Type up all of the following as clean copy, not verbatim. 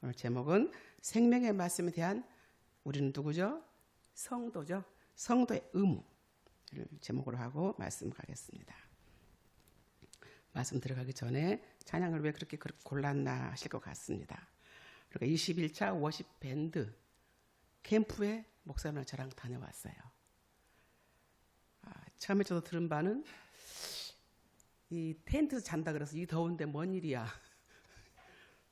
오늘 제목은 생명의 말씀에 대한 우리는 누구죠? 성도죠. 성도의 의무를 제목으로 하고 말씀 가겠습니다. 말씀 들어가기 전에 찬양을 왜 그렇게 골랐나 하실 것 같습니다. 그러니까 21차 워십 밴드 캠프에 목사님이랑 저랑 다녀왔어요. 처음에 저도 들은 바는 이 텐트에서 잔다 그래서 이 더운데 뭔 일이야.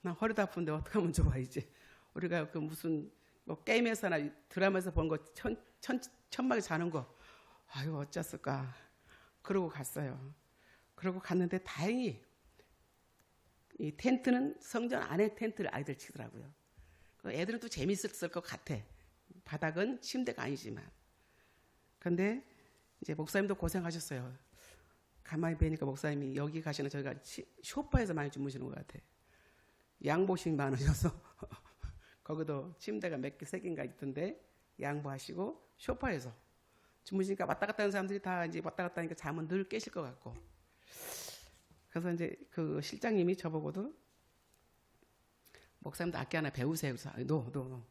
나 허리도 아픈데 어떡하면 좋아 이제. 우리가 그 무슨 뭐 게임에서나 드라마에서 본 거 천막에 자는 거 아유 어쩌을까. 그러고 갔어요. 그러고 갔는데 다행히 이 텐트는 성전 안에 텐트를 아이들 치더라고요. 애들은 또 재밌었을 것 같아. 바닥은 침대가 아니지만. 그런데 이제 목사님도 고생하셨어요. 가만히 뵈니까 목사님이 여기 가시는 저희가 소파에서 많이 주무시는 것 같아. 양보심이 많으셔서 거기도 침대가 몇 개, 세 개인가 있던데 양보하시고 소파에서 주무시니까 왔다 갔다 하는 사람들이 다 이제 왔다 갔다 하니까 잠은 늘 깨실 것 같고. 그래서 이제 그 실장님이 저보고도 목사님도 악기 하나 배우세요. 그래서 노.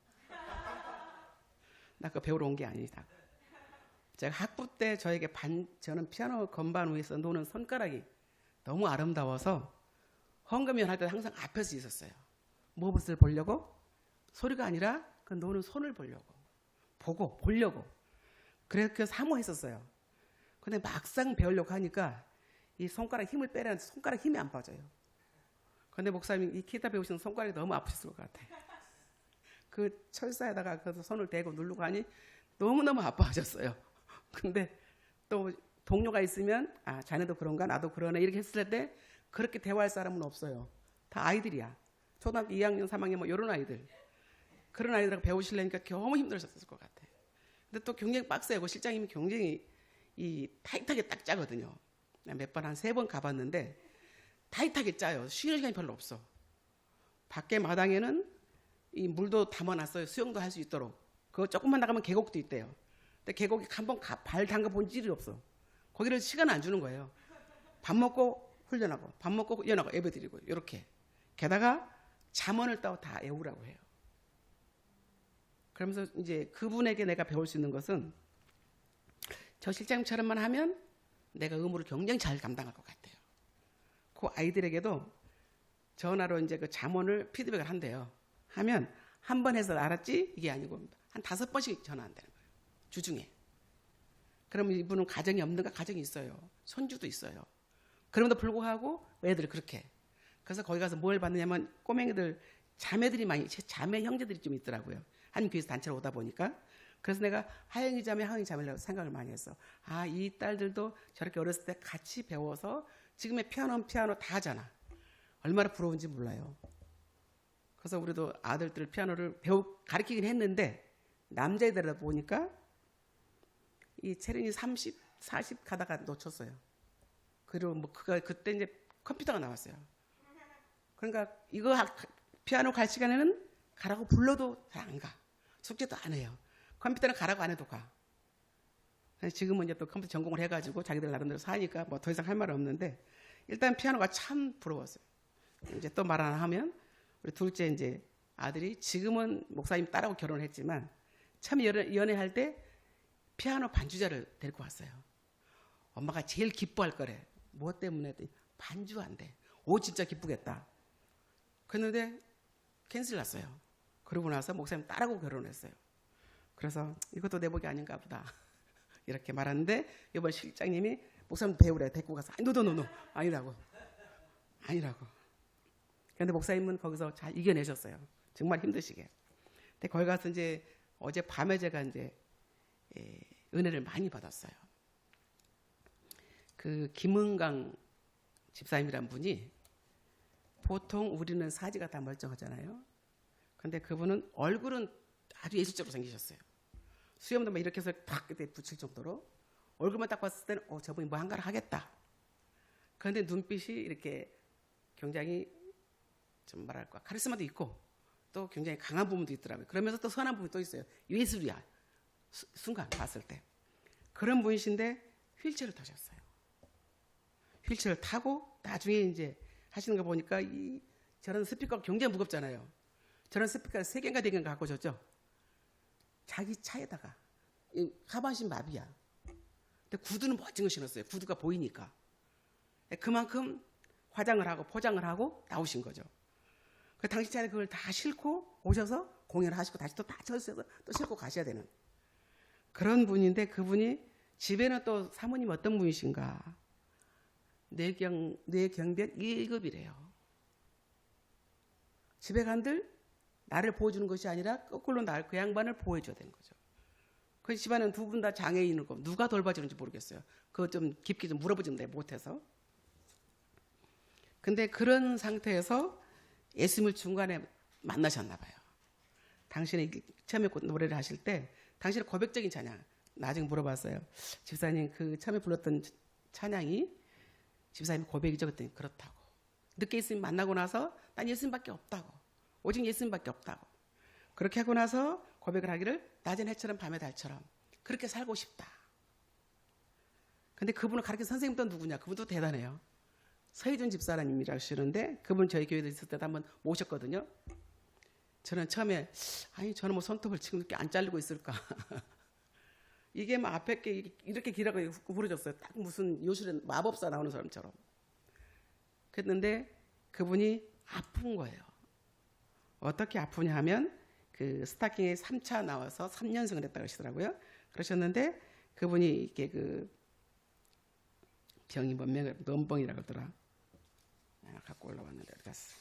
나 그거 배우러 온 게 아니다. 제가 학부 때 저에게 저는 피아노 건반 위에서 노는 손가락이 너무 아름다워서 헌금연 할 때 항상 앞에서 있었어요. 무엇을 보려고? 소리가 아니라 그 노는 손을 보려고. 보려고. 그래서 사모했었어요. 근데 막상 배우려고 하니까 이 손가락 힘을 빼라는데 손가락 힘이 안 빠져요. 근데 목사님이 이 기타 배우시는 손가락이 너무 아프셨을 것 같아요. 그 철사에다가 그 손을 대고 누르고 하니 너무너무 아파하셨어요. 근데 또 동료가 있으면 자네도 그런가 나도 그러네 이렇게 했을 때 그렇게 대화할 사람은 없어요. 다 아이들이야. 초등학교 2학년 3학년 뭐 이런 아이들. 그런 아이들하고 배우시려니까 너무 힘들으셨을 것 같아요. 근데 또 굉장히 빡세고 실장님이 굉장히 이 타이트하게 딱 짜거든요. 몇 번 한 3번 가봤는데 타이트하게 짜요. 쉬는 시간이 별로 없어. 밖에 마당에는 이 물도 담아놨어요. 수영도 할 수 있도록. 그거 조금만 나가면 계곡도 있대요. 근데 계곡에 한번 발 담가 본 일이 없어. 거기를 시간 안 주는 거예요. 밥 먹고 훈련하고 밥 먹고 훈련하고 예배 드리고 이렇게. 게다가 잠원을 따고 다 외우라고 해요. 그러면서 이제 그분에게 내가 배울 수 있는 것은 저 실장님처럼만 하면 내가 의무를 굉장히 잘 감당할 것 같아요. 그 아이들에게도 전화로 이제 그 잠원을 피드백을 한대요. 하면 한 번 해서 알았지? 이게 아니고 한 5번씩 전화한다는 거예요. 주중에. 그러면 이분은 가정이 없는가? 가정이 있어요. 손주도 있어요. 그럼에도 불구하고 애들이 그렇게. 그래서 거기 가서 뭘 받느냐면 꼬맹이들 자매들이 많이 자매 형제들이 좀 있더라고요. 한 교회에서 단체로 오다 보니까. 그래서 내가 하영이 자매 하영이 자매라고 생각을 많이 했어. 이 딸들도 저렇게 어렸을 때 같이 배워서 지금의 피아노 다 하잖아. 얼마나 부러운지 몰라요. 그래서 우리도 아들들 피아노를 가르치긴 했는데 남자애들이다 보니까 이 체린이 30, 40 가다가 놓쳤어요. 그리고 뭐 그때 이제 컴퓨터가 나왔어요. 그러니까 이거 피아노 갈 시간에는 가라고 불러도 잘 안 가. 숙제도 안 해요. 컴퓨터는 가라고 안 해도 가. 지금은 이제 또 컴퓨터 전공을 해가지고 자기들 나름대로 사니까 뭐 더 이상 할 말은 없는데 일단 피아노가 참 부러웠어요. 이제 또 말 하나 하면 우리 둘째 이제 아들이 지금은 목사님 딸하고 결혼을 했지만 참 연애할 때 피아노 반주자를 데리고 왔어요. 엄마가 제일 기뻐할 거래. 뭐 때문에? 반주한대. 오 진짜 기쁘겠다. 그런데 캔슬 났어요. 그러고 나서 목사님 딸하고 결혼했어요. 그래서 이것도 내 복이 아닌가 보다. 이렇게 말하는데 이번 실장님이 목사님 배우래. 데리고 가서 노 아니라고. 그런데 목사님은 거기서 잘 이겨내셨어요. 정말 힘드시게. 근데 거기 가서 이제 어제 밤에 제가 이제 은혜를 많이 받았어요. 그 김은강 집사님이란 분이 보통 우리는 사지가 다 멀쩡하잖아요. 근데 그분은 얼굴은 아주 예술적으로 생기셨어요. 수염도 막 이렇게 해서 탁 붙일 정도로 얼굴만 딱 봤을 때는 저분이 뭐 한가를 하겠다. 그런데 눈빛이 이렇게 굉장히 좀 뭐랄까 카리스마도 있고 또 굉장히 강한 부분도 있더라고요. 그러면서 또 선한 부분이 또 있어요. 예술이야. 순간 봤을 때. 그런 분이신데 휠체어를 타셨어요. 휠체어를 타고 나중에 이제 하시는 거 보니까 저런 스피커가 굉장히 무겁잖아요. 저런 스피커를 3개인가 4개인가 갖고 줬죠. 자기 차에다가 하반신 마비야. 근데 구두는 멋진 거 신었어요. 구두가 보이니까. 그만큼 화장을 하고 포장을 하고 나오신 거죠. 그 당신 차에 그걸 다 싣고 오셔서 공연을 하시고 다시 또 다 쳐주셔서 또 싣고 가셔야 되는 그런 분인데, 그분이 집에는 또 사모님 어떤 분이신가? 뇌경변 1급이래요. 집에 간들 나를 보호해주는 것이 아니라 거꾸로 그 양반을 보호해줘야 되는 거죠. 그 집안은 두 분 다 장애인이고 누가 돌봐주는지 모르겠어요. 그거 좀 깊게 좀 물어보지는 못해서. 근데 그런 상태에서 예수님을 중간에 만나셨나 봐요. 당신이 처음에 노래를 하실 때 당신의 고백적인 찬양, 나중에 물어봤어요. 집사님, 그 처음에 불렀던 찬양이 집사님 고백이죠? 그랬더니 그렇다고. 늦게 예수님 만나고 나서 난 예수님밖에 없다고. 오직 예수님밖에 없다고. 그렇게 하고 나서 고백을 하기를 낮은 해처럼 밤의 달처럼 그렇게 살고 싶다. 근데 그분을 가르친 선생님도 누구냐? 그분도 대단해요. 서희준 집사님이라고 하시는데, 그분 저희 교회에 있을 때도 한번 모셨거든요. 저는 처음에 아니 저는 뭐 손톱을 지금 이렇게 안 자르고 있을까. 이게 막 앞에 게 이렇게 길어가 부러졌어요. 딱 무슨 요술에 마법사 나오는 사람처럼. 그랬는데 그분이 아픈 거예요. 어떻게 아프냐 하면 그 스타킹에 3차 나와서 3년생을 했다고 하시더라고요. 그러셨는데 그분이 이렇게 그 병이 뭔 명을 넘벙이라고 하더라. 갖고 올라왔는데 어디 갔어?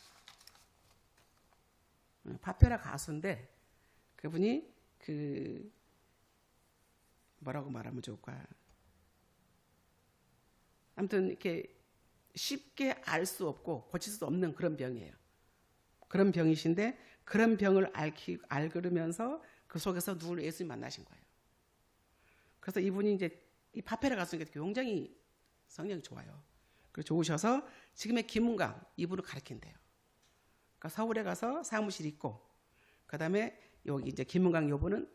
파페라 가수인데 그분이 그 뭐라고 말하면 좋을까? 아무튼 이렇게 쉽게 알 수 없고 고칠 수 없는 그런 병이에요. 그런 병이신데 그런 병을 알그르면서 그 속에서 누굴 예수님 만나신 거예요. 그래서 이분이 이제 이 파페라 가수니까 굉장히 성향이 좋아요. 그래서 좋으셔서 지금의 김은강 이분을 가르친대요. 그러니까 서울에 가서 사무실 있고, 그 다음에 여기 이제 김은강 여분은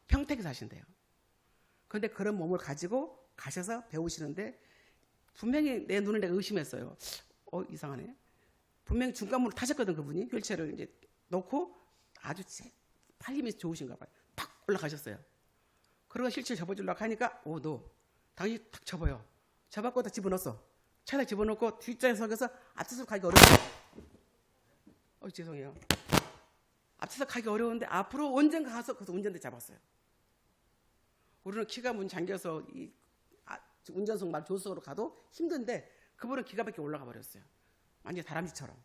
평택에 사신대요. 그런데 그런 몸을 가지고 가셔서 배우시는데 분명히 내 눈을 내가 의심했어요. 이상하네. 분명히 중간문을 타셨거든 그분이. 휠체어를 이제 놓고 아주 팔 힘이 좋으신가 봐요. 탁 올라가셨어요. 그러고 휠체어 접어주려고 하니까 너 당연히 탁 접어요. 접었고 다 집어넣었어. 차에다 집어넣고 뒷좌석에서 앞차서 가기 어려워요. 죄송해요. 앞차서 가기 어려운데 앞으로 언젠가 가서 그래서 운전대 잡았어요. 우리는 키가 문 잠겨서 운전석 말 조수석으로 가도 힘든데 그분은 기가 막히게 올라가 버렸어요. 완전히 다람쥐처럼.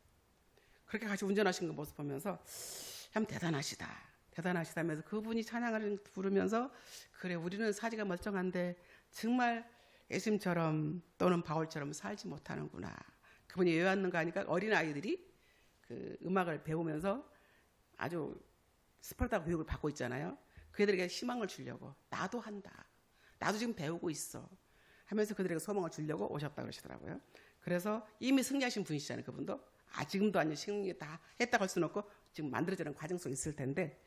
그렇게 같이 운전하신 거 모습 보면서 참 대단하시다. 대단하시다면서 그분이 찬양을 부르면서 그래 우리는 사지가 멀쩡한데 정말 예수님처럼 또는 바울처럼 살지 못하는구나. 그분이 왜 왔는가 하니까 어린아이들이 그 음악을 배우면서 아주 스파르타 교육을 받고 있잖아요. 그들에게 희망을 주려고 나도 한다. 나도 지금 배우고 있어. 하면서 그들에게 소망을 주려고 오셨다고 그러시더라고요. 그래서 이미 승리하신 분이시잖아요. 그분도. 지금도 아니면 승리 다 했다고 할 수는 없고 지금 만들어지는 과정 속에 있을 텐데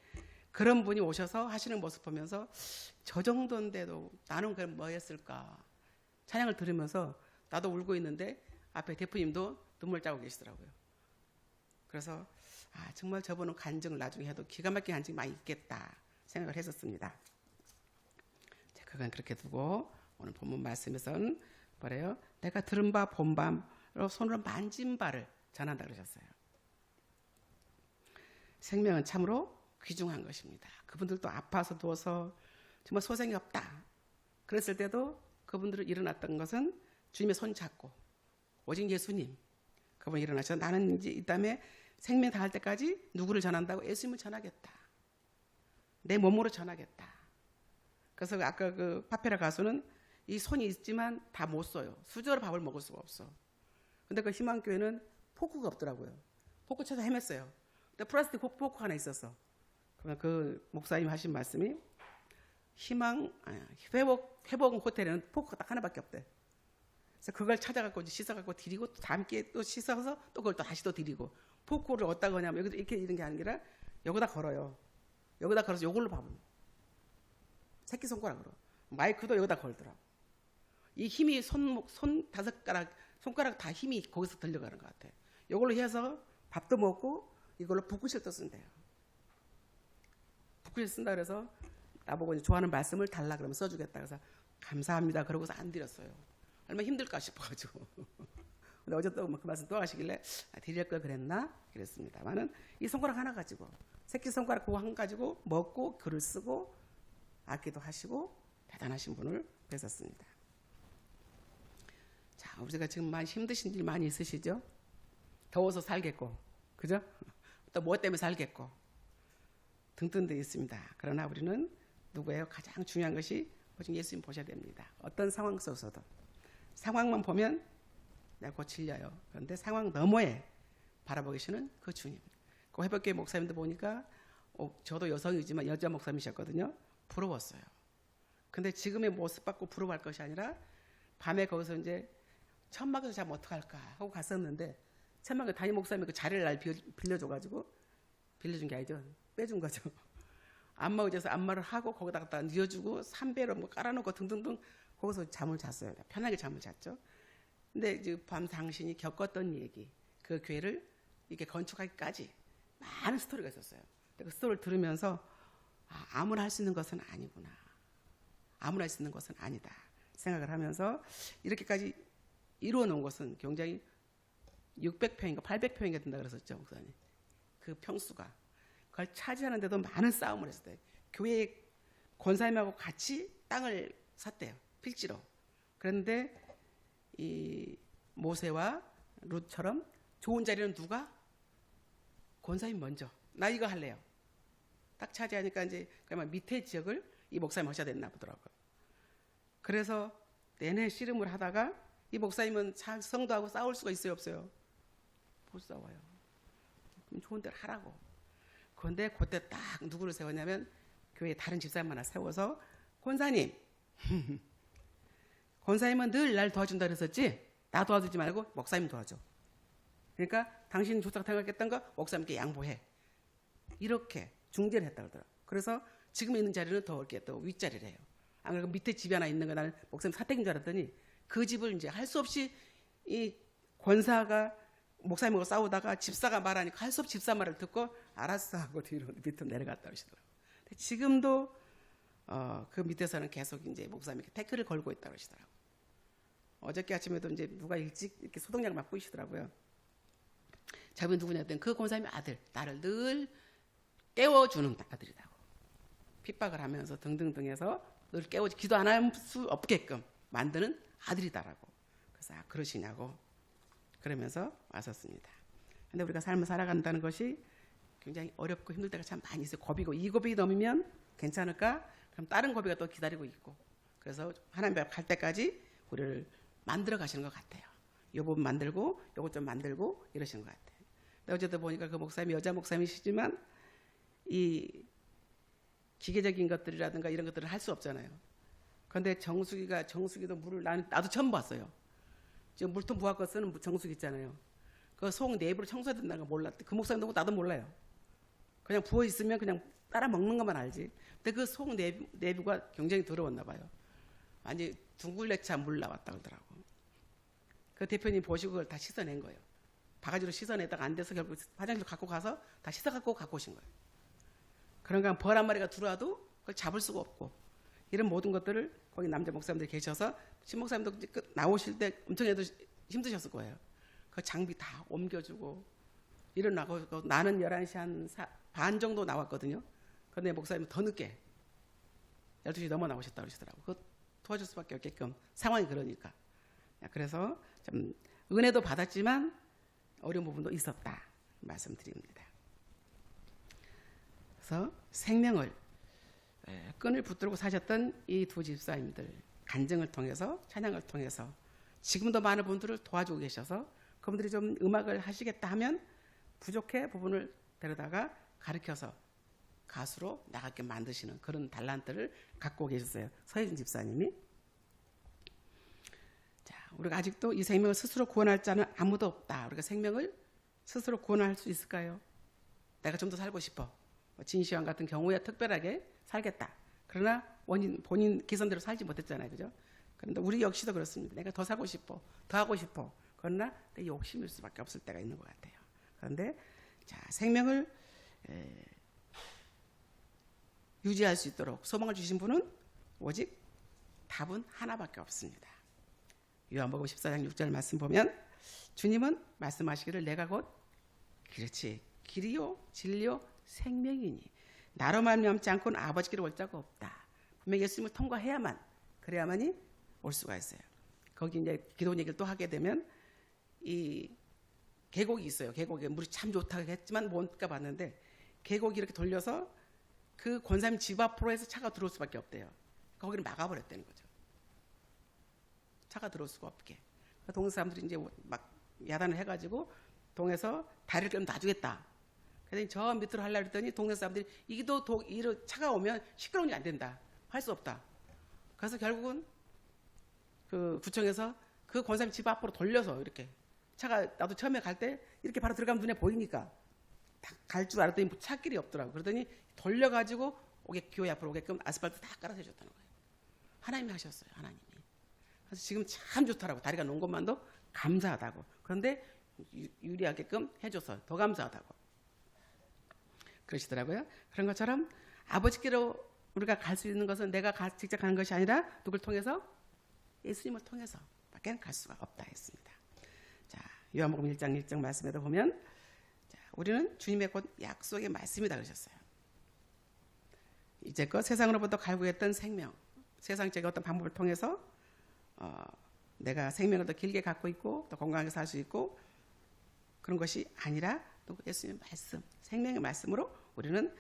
그런 분이 오셔서 하시는 모습 보면서 저 정도인데도 나는 그럼 뭐 했을까. 찬양을 들으면서 나도 울고 있는데 앞에 대표님도 눈물 짜고 계시더라고요. 그래서 정말 저분은 간증을 나중에 해도 기가 막힌 간증이 많이 있겠다 생각을 했었습니다. 자, 그건 그렇게 두고 오늘 본문 말씀에서는 뭐래요? 내가 들은 바 본 바로 손으로 만진 바를 전한다 그러셨어요. 생명은 참으로 귀중한 것입니다. 그분들도 아파서 누워서 정말 소생이 없다. 그랬을 때도 그분들은 일어났던 것은 주님의 손 잡고 오직 예수님 그분 일어나셔서 나는 이제 이 다음에 생명 다할 때까지 누구를 전한다고? 예수님을 전하겠다. 내 몸으로 전하겠다. 그래서 아까 그 파페라 가수는 이 손이 있지만 다 못 써요. 수저로 밥을 먹을 수가 없어. 근데 그 희망교회는 포크가 없더라고요. 포크 찾아 헤맸어요. 근데 플라스틱 포크 하나 있었어. 그러면 그 목사님 하신 말씀이 회복 호텔에는 포크가 딱 하나밖에 없대. 그래서 그걸 찾아갖고 씻어갖고 드리고 또 함께 또 씻어서 또 그걸 또 다시 또 드리고 포크를 어디다 거냐면 여기도 이렇게 이런 게 아니라 여기다 걸어요. 여기다 걸어서 요걸로 밥을 새끼손가락으로 마이크도 여기다 걸더라고. 이 힘이 손 5가락 손가락 다 힘이 거기서 들려가는 것 같아. 요걸로 해서 밥도 먹고 이걸로 붓글씨를 쓴대요. 붓글씨 쓴다 그래서 나보고 이제 좋아하는 말씀을 달라 그러면 써주겠다. 그래서 감사합니다. 그러고서 안 드렸어요. 얼마나 힘들까 싶어가지고. 근데 어제 또 그 말씀 또 하시길래 드릴 걸 그랬나? 그랬습니다만은 이 손가락 하나 가지고 새끼 손가락 그거 한 가지고 먹고 글을 쓰고 악기도 하시고 대단하신 분을 뵀었습니다. 자, 우리가 지금 많이 힘드신 일 많이 있으시죠? 더워서 살겠고, 그죠? 또 뭐 때문에 살겠고 등등 돼 있습니다. 그러나 우리는 누구예요? 가장 중요한 것이 오직 예수님 보셔야 됩니다. 어떤 상황 속에서도 상황만 보면 내가 곧 질려요. 그런데 상황 너머에 바라보고 계시는 그 주님. 그 회복교회 목사님도 보니까 저도 여성이지만 여자 목사님이셨거든요. 부러웠어요. 근데 지금의 모습 받고 부러워할 것이 아니라 밤에 거기서 이제 천막에서 자면 어떡할까 하고 갔었는데 천막에 담임 목사님이 그 자리를 날 빌려줘가지고 빌려준 게 아니죠. 빼준 거죠. 안마 의자에서 안마를 하고 거기다가 뉘어주고 삼배로 뭐 깔아놓고 등등등 거기서 잠을 잤어요. 편하게 잠을 잤죠. 근데 이제 밤 당신이 겪었던 얘기, 그 교회를 이렇게 건축하기까지 많은 스토리가 있었어요. 그 스토리를 들으면서 아무나 할 수 있는 것은 아니구나. 아무나 할 수 있는 것은 아니다. 생각을 하면서 이렇게까지 이루어 놓은 것은 굉장히 600평인가 800평인가 된다 그랬었죠, 목사님. 그 평수가. 그걸 차지하는데도 많은 싸움을 했어요. 교회 권사님하고 같이 땅을 샀대요. 필지로. 그런데 이 모세와 룻처럼 좋은 자리는 누가? 권사님 먼저. 나 이거 할래요. 딱 차지하니까 이제 그러면 밑에 지역을 이 목사님 하셔야 됐나 보더라고요. 그래서 내내 씨름을 하다가 이 목사님은 성도하고 싸울 수가 있어요, 없어요? 못 싸워요. 그럼 좋은 데를 하라고. 그런데 그때 딱 누구를 세웠냐면 교회에 다른 집사님 하나 세워서 권사님 권사님은 늘 날 도와준다 그랬었지 나 도와주지 말고 목사님 도와줘. 그러니까 당신 좋다고 생각했던 거 목사님께 양보해. 이렇게 중재를 했다고 그러더라고요. 그래서 지금 있는 자리는 더 이렇게 또 윗자리래요. 안 그러고 밑에 집이 하나 있는 거 나는 목사님 사택인 줄 알았더니 그 집을 이제 할 수 없이 이 권사가 목사님하고 싸우다가 집사가 말하니까 할 수 없이 집사 말을 듣고 알았어 하고 뒤로 밑으로 내려갔다 그러시더라고요. 지금도 그 밑에서는 계속 이제 목사님께 태클을 걸고 있다고 그러시더라고요. 어저께 아침에도 이제 누가 일찍 이렇게 소독약 맞고 계시더라고요. 자기 누구냐 했더니 그 권사님의 아들, 나를 늘 깨워주는 아들이라고. 핍박을 하면서 등등등해서 늘 깨워주 기도 안 할 수 없게끔 만드는 아들이다라고. 그래서 그러시냐고 그러면서 왔었습니다. 근데 우리가 삶을 살아간다는 것이 굉장히 어렵고 힘들 때가 참 많이 있어요. 고비고 이 고비 넘으면 괜찮을까? 그럼 다른 고비가 또 기다리고 있고. 그래서 하나님 앞에 갈 때까지 우리를 만들어 가시는 것 같아요. 이 부분 만들고 요것 좀 만들고 이러시는 것 같아요. 근데 어제도 보니까 그 목사님이 여자 목사님이시지만 이 기계적인 것들이라든가 이런 것들을 할 수 없잖아요. 그런데 정수기도 물을 나도 처음 봤어요. 지금 물통 부엌거 쓰는 정수기 있잖아요. 그 속 내부를 청소해야 된다는 거 몰랐대. 그 목사님도 나도 몰라요. 그냥 부어 있으면 그냥 따라 먹는 것만 알지. 근데 그 속 내부가 굉장히 더러웠나 봐요. 완전히 둥글레차 물 나왔다 그러더라고. 그 대표님 보시고 그걸 다 씻어낸 거예요. 바가지로 씻어내다가 안 돼서 결국 화장실 갖고 가서 다 씻어갖고 갖고 오신 거예요. 그러니까 벌 한 마리가 들어와도 그걸 잡을 수가 없고 이런 모든 것들을 거기 남자 목사님들이 계셔서 신목사님도 나오실 때 엄청 힘드셨을 거예요. 그 장비 다 옮겨주고 일어나고 나는 11시 반 정도 나왔거든요. 그런데 목사님은 더 늦게 12시 넘어 나오셨다고 그러시더라고요. 그거 도와줄 수밖에 없게끔 상황이 그러니까. 그래서 좀 은혜도 받았지만 어려운 부분도 있었다 말씀드립니다. 그래서 생명을 끈을 붙들고 사셨던 이 두 집사님들 간증을 통해서 찬양을 통해서 지금도 많은 분들을 도와주고 계셔서 그분들이 좀 음악을 하시겠다 하면 부족해 부분을 데려다가 가르쳐서 가수로 나가게 만드시는 그런 달란트를 갖고 계셨어요. 서혜준 집사님이. 자, 우리가 아직도 이 생명을 스스로 구원할 자는 아무도 없다. 우리가 생명을 스스로 구원할 수 있을까요? 내가 좀 더 살고 싶어. 진시황 같은 경우에 특별하게 살겠다. 그러나 본인 기선대로 살지 못했잖아요. 그죠? 그런데 우리 역시도 그렇습니다. 내가 더 살고 싶어. 더 하고 싶어. 그러나 내 욕심일 수밖에 없을 때가 있는 것 같아요. 그런데 자, 생명을 유지할 수 있도록 소망을 주신 분은 오직 답은 하나밖에 없습니다. 요한복음 14장 6절 말씀 보면 주님은 말씀하시기를 내가 곧 그렇지 길이요 진리요 생명이니 나로 말미암지 않고는 아버지께로 올 자가 없다. 분명히 예수님을 통과해야만 그래야만이 올 수가 있어요. 거기 이제 기도 얘기를 또 하게 되면 이 계곡이 있어요. 계곡에 물이 참 좋다고 했지만 못 가봤는데 계곡이 이렇게 돌려서 그 권사님 집 앞으로 해서 차가 들어올 수밖에 없대요. 거기를 막아버렸다는 거죠. 차가 들어올 수가 없게. 동네 사람들이 이제 막 야단을 해가지고 동에서 다리를 좀 놔주겠다. 그랬더니 저 밑으로 하려고 했더니 동네 사람들이 이도 차가 오면 시끄러우니 안 된다. 할 수 없다. 그래서 결국은 그 구청에서 그 권사님 집 앞으로 돌려서 이렇게 차가 나도 처음에 갈 때 이렇게 바로 들어가면 눈에 보이니까 갈 줄 알았더니 차길이 없더라고. 그러더니 돌려가지고 교회 앞으로 오게끔 아스팔트 다 깔아서 해줬다는 거예요. 하나님이 하셨어요. 하나님이. 그래서 지금 참 좋더라고. 다리가 놓은 것만도 감사하다고. 그런데 유리하게끔 해줘서 더 감사하다고 그러시더라고요. 그런 것처럼 아버지께로 우리가 갈 수 있는 것은 내가 직접 가는 것이 아니라 누굴 통해서? 예수님을 통해서 밖에는 갈 수가 없다 했습니다. 자, 요한복음 1장 1장 말씀에도 보면 자, 우리는 주님의 곧 약속의 말씀이다 그러셨어요. 이제껏 세상으로부터 갈구했던 생명, 세상적인 어떤 방법을 통해서 내가 생명을 더 길게 갖고 있고 더 건강하게 살 수 있고 그런 것이 아니라 또 예수님의 말씀, 생명의 말씀으로 우리는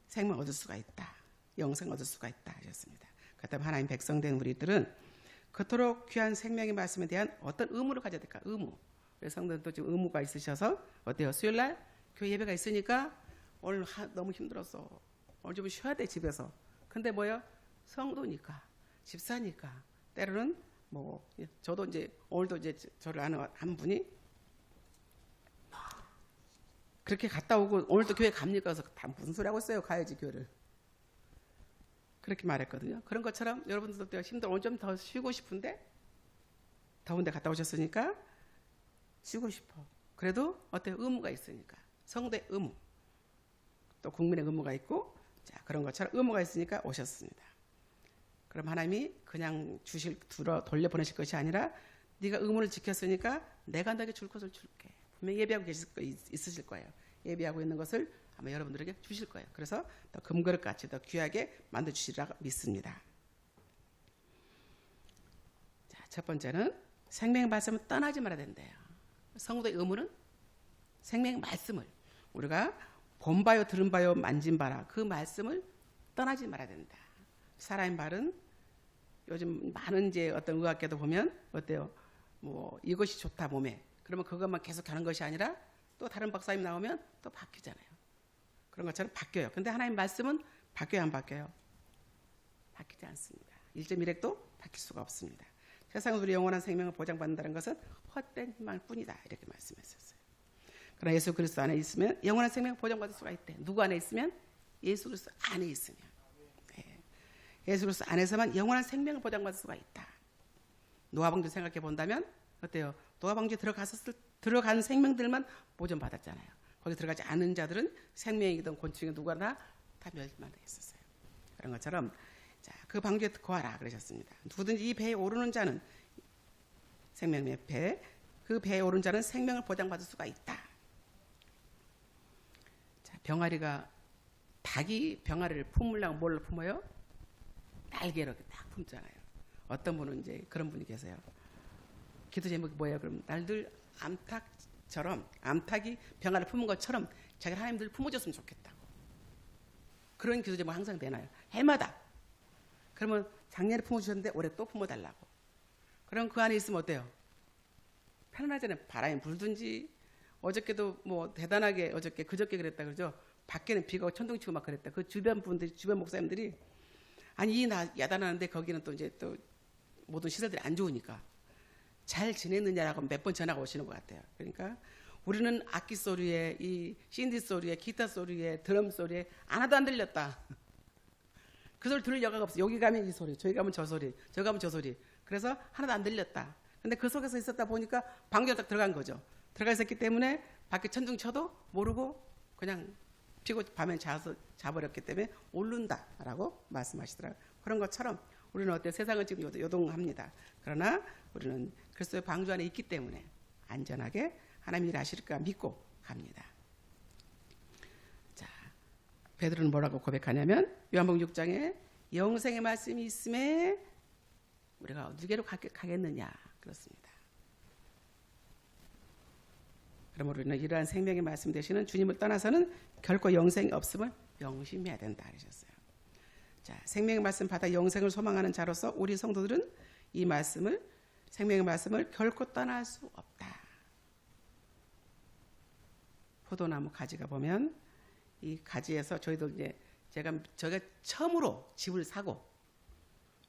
생명 얻을 수가 있다. 영생 얻을 수가 있다 하셨습니다. 그렇다면 하나님 백성된 우리들은 그토록 귀한 생명의 말씀에 대한 어떤 의무를 가져야 될까? 의무. 우리 성도들도 지금 의무가 있으셔서 어때요? 수요일날 교회 예배가 있으니까 오늘 너무 힘들었어. 오늘 좀 쉬어야 돼 집에서. 근데 뭐요? 성도니까 집사니까 때로는 뭐 저도 이제 오늘도 이제 저를 아는 한 분이 그렇게 갔다 오고 오늘도 교회 갑니까? 그래서 다 무슨 소리 하고 있어요? 가야지 교회를. 그렇게 말했거든요. 그런 것처럼 여러분들도 힘들어 오늘 좀 더 쉬고 싶은데 더운데 갔다 오셨으니까 쉬고 싶어. 그래도 어때요? 의무가 있으니까 성도의 의무 또 국민의 의무가 있고 자 그런 것처럼 의무가 있으니까 오셨습니다. 그럼 하나님이 그냥 돌려보내실 것이 아니라 네가 의무를 지켰으니까 내가 너에게 줄 것을 줄게. 분명히 예배하고 있으실 거예요. 예배하고 있는 것을 아마 여러분들에게 주실 거예요. 그래서 더 금그릇같이 더 귀하게 만들어주시리라 믿습니다. 자, 첫 번째는 생명의 말씀을 떠나지 말아야 된대요. 성도의 의무는 생명의 말씀을 우리가 본 바요 들은 바요 만진 바라 그 말씀을 떠나지 말아야 된다. 사람의 말은 요즘 많은 이제 어떤 의학계도 보면 어때요? 뭐 이것이 좋다 몸에 그러면 그것만 계속 하는 것이 아니라 또 다른 박사님 나오면 또 바뀌잖아요. 그런 것처럼 바뀌어요. 근데 하나님 말씀은 바뀌어요, 안 바뀌어요? 바뀌지 않습니다. 1.1핵도 바뀔 수가 없습니다. 세상으로 우리 영원한 생명을 보장받는다는 것은 헛된 희망일 뿐이다. 이렇게 말씀하셨어요. 그러나 예수 그리스도 안에 있으면 영원한 생명을 보장받을 수가 있대. 누구 안에 있으면? 예수 그리스도 안에 있으면. 네. 예수 그리스도 안에서만 영원한 생명을 보장받을 수가 있다. 노아방주 생각해 본다면 어때요? 노아방주에 들어간 생명들만 보존받았잖아요. 거기 들어가지 않은 자들은 생명이든 곤충이든 누구나 다 멸망했었어요. 그런 것처럼 자, 그 방주에 거하라 그러셨습니다. 누구든지 이 배에 오르는 자는 생명의 배, 그 배에 오른 자는 생명을 보장받을 수가 있다. 자, 닭이 병아리를 품으려고 뭘로 품어요? 날개로 딱 품잖아요. 어떤 분은 이제 그런 분이 계세요. 기도 제목이 뭐예요? 그럼 날들 암탉이 병아리를 품은 것처럼 자기 하나님들 품어줬으면 좋겠다고. 그런 기도 제목 항상 내놔요. 해마다. 그러면 작년에 품어주셨는데 올해 또 품어달라고. 그럼 그 안에 있으면 어때요? 편안하잖아요. 바람이 불든지 어저께도 뭐 대단하게 그저께 그랬다 그러죠. 밖에는 비가 오고 천둥 치고 막 그랬다. 그 주변 목사님들이 아니 야단하는데 거기는 또 이제 또 모든 시설들이 안 좋으니까 잘 지냈느냐라고 몇 번 전화가 오시는 것 같아요. 그러니까 우리는 악기 소리에 이 신디 소리에 기타 소리에 드럼 소리에 하나도 안 들렸다. 그 소리 들을 여가가 없어. 여기 가면 이 소리, 저기 가면 저 소리, 저기 가면 저 소리. 그래서 하나도 안 들렸다. 근데 그 속에서 있었다 보니까 방주에 딱 들어간 거죠. 들어가 있었기 때문에 밖에 천둥 쳐도 모르고 그냥 피고 밤에 자버렸기 때문에 오른다라고 말씀하시더라고요. 그런 것처럼 우리는 어때 세상은 지금 요동합니다. 그러나 우리는 그리스도의 방주 안에 있기 때문에 안전하게 하나님이 일하실까 믿고 갑니다. 자, 베드로는 뭐라고 고백하냐면 요한복음 6장에 영생의 말씀이 있음에 우리가 누구로 가겠느냐 그렇습니다. 그럼 우리는 이러한 생명의 말씀 되시는 주님을 떠나서는 결코 영생이 없음을 명심해야 된다 하셨어요. 자, 생명의 말씀 받아 영생을 소망하는 자로서 우리 성도들은 이 말씀을 생명의 말씀을 결코 떠날 수 없다. 포도나무 가지가 보면 이 가지에서 저희도 이제 제가 처음으로 집을 사고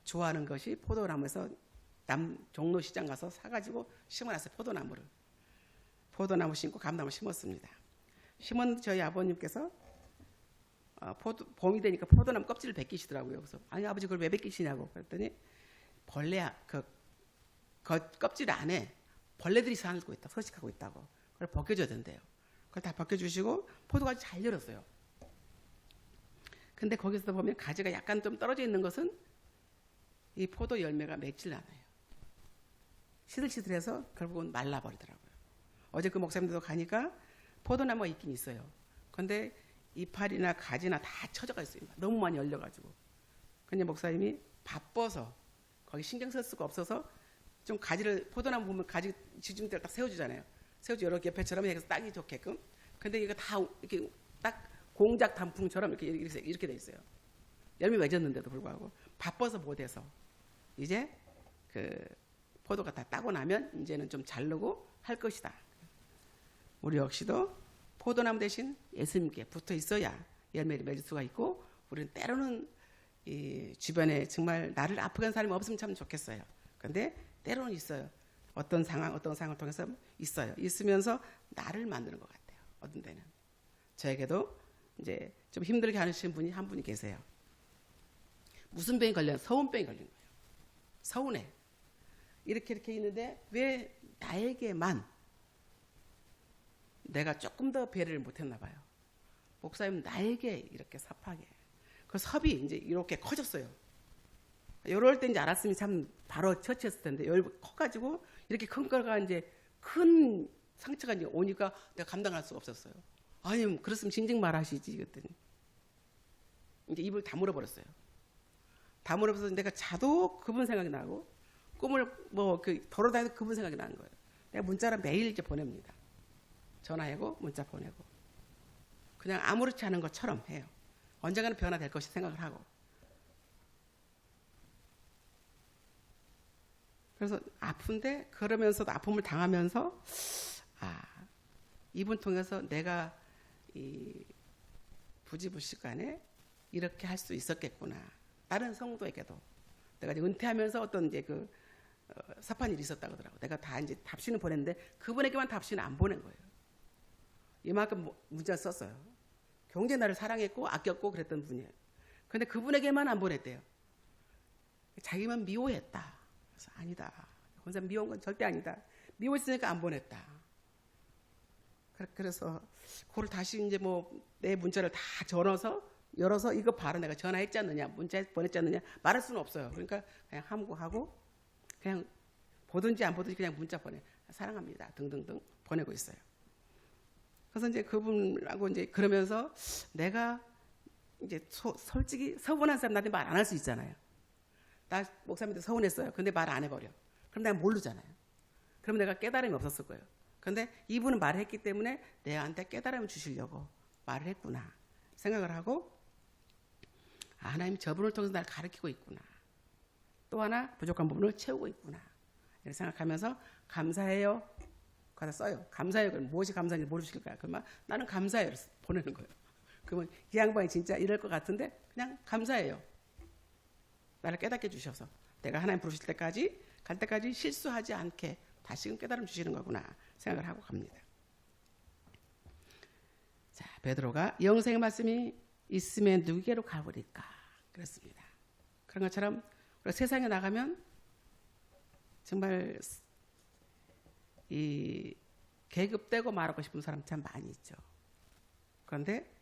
좋아하는 것이 포도나무에서 종로시장 가서 사가지고 심어놨어요. 포도나무 심고 감나무 심었습니다. 심은 저희 아버님께서 봄이 되니까 포도나무 껍질을 벗기시더라고요. 그래서 아니 아버지 그걸 왜 벗기시냐고 그랬더니 껍질 안에 벌레들이 살고 있다, 서식하고 있다고. 그걸 벗겨줘야 된대요. 그걸 다 벗겨주시고 포도가 잘 열었어요. 근데 거기서 보면 가지가 약간 좀 떨어져 있는 것은 이 포도 열매가 맺질 않아요. 시들시들해서 결국은 말라버리더라고요. 어제 그 목사님들도 가니까 포도나무가 있긴 있어요. 근데 이파리나 가지나 다 쳐져가 있어요. 너무 많이 열려가지고. 근데 목사님이 바빠서 거기 신경 쓸 수가 없어서 좀 포도나무 보면 가지 지중대를 딱 세워주잖아요. 세워주 여러 개패처럼 해서 따기 좋게끔. 근데 이거 다 이렇게 딱 공작 단풍처럼 이렇게 돼 있어요. 열매 맺었는데도 불구하고 바빠서 못해서 이제 그 포도가 다 따고 나면 이제는 좀 자르고 할 것이다. 우리 역시도 포도나무 대신 예수님께 붙어 있어야 열매를 맺을 수가 있고 우리는 때로는 이 주변에 정말 나를 아프게 한 사람이 없으면 참 좋겠어요. 그런데 때로는 있어요. 어떤 상황을 통해서 있어요. 있으면서 나를 만드는 것 같아요. 어떤 때는. 저에게도 이제 좀 힘들게 하시는 분이 한 분이 계세요. 무슨 병이 서운병이 걸린 거예요. 서운해. 이렇게 있는데 왜 나에게만 내가 조금 더 배려를 못했나 봐요. 목사님 나에게 이렇게 섭하게. 그 섭이 이제 이렇게 커졌어요. 이럴 때 이제 알았으면 참 바로 처치했을 텐데 커가지고 이렇게 큰 거가 이제 큰 상처가 이제 오니까 내가 감당할 수가 없었어요. 아니 그랬으면 진즉 말하시지 그랬더니 이제 입을 다물어버렸어요. 다물어버려서 내가 자도 그분 생각이 나고 꿈을 돌아다니도 그분 생각이 나는 거예요. 내가 문자를 매일 이렇게 보냅니다. 전화하고 문자 보내고 그냥 아무렇지 않은 것처럼 해요. 언젠가는 변화될 것이 생각을 하고. 그래서 아픈데 그러면서도 아픔을 당하면서 이분 통해서 내가 이 부지불식간에 이렇게 할 수 있었겠구나. 다른 성도에게도 내가 이제 은퇴하면서 어떤 이제 섭한 일이 있었다고 하더라고. 내가 다 이제 답신을 보냈는데 그분에게만 답신을 안 보낸 거예요. 이만큼 문자를 썼어요. 굉장히 나를 사랑했고 아꼈고 그랬던 분이에요. 그런데 그분에게만 안 보냈대요. 자기만 미워했다. 그래서 아니다. 혼자 미워한 건 절대 아니다. 미워했으니까 안 보냈다. 그래서 그걸 다시 이제 내 문자를 다 열어서 이거 봐라 내가 전화했지 않느냐 문자 보냈지 않느냐 말할 수는 없어요. 그러니까 그냥 함구하고 그냥 보든지 안 보든지 그냥 문자 보내. 사랑합니다. 등등등 보내고 있어요. 그래서 이제 그분하고 이제 그러면서 내가 이제 솔직히 서운한 사람 나한테 말 안 할 수 있잖아요. 나 목사님한테 서운했어요. 근데 말 안 해버려. 그럼 내가 모르잖아요. 그럼 내가 깨달음이 없었을 거예요. 근데 이분은 말했기 때문에 내한테 깨달음을 주시려고 말을 했구나 생각을 하고 하나님 저분을 통해서 날 가르치고 있구나. 또 하나 부족한 부분을 채우고 있구나. 이렇게 생각하면서 감사해요. 거기다 써요. 감사해요. 그럼 무엇이 감사한지 모르실까요? 그러면 나는 감사해요. 보내는 거예요. 그러면 이 양반이 진짜 이럴 것 같은데 그냥 감사해요. 나를 깨닫게 주셔서 내가 하나님 부르실 때까지 갈 때까지 실수하지 않게 다시금 깨달음 주시는 거구나 생각을 하고 갑니다. 자, 베드로가 영생의 말씀이 있으면 누구에게로 가버릴까 그렇습니다. 그런 것처럼 우리가 세상에 나가면 정말 이 계급 떼고 말하고 싶은 사람 참 많이 있죠. 그런데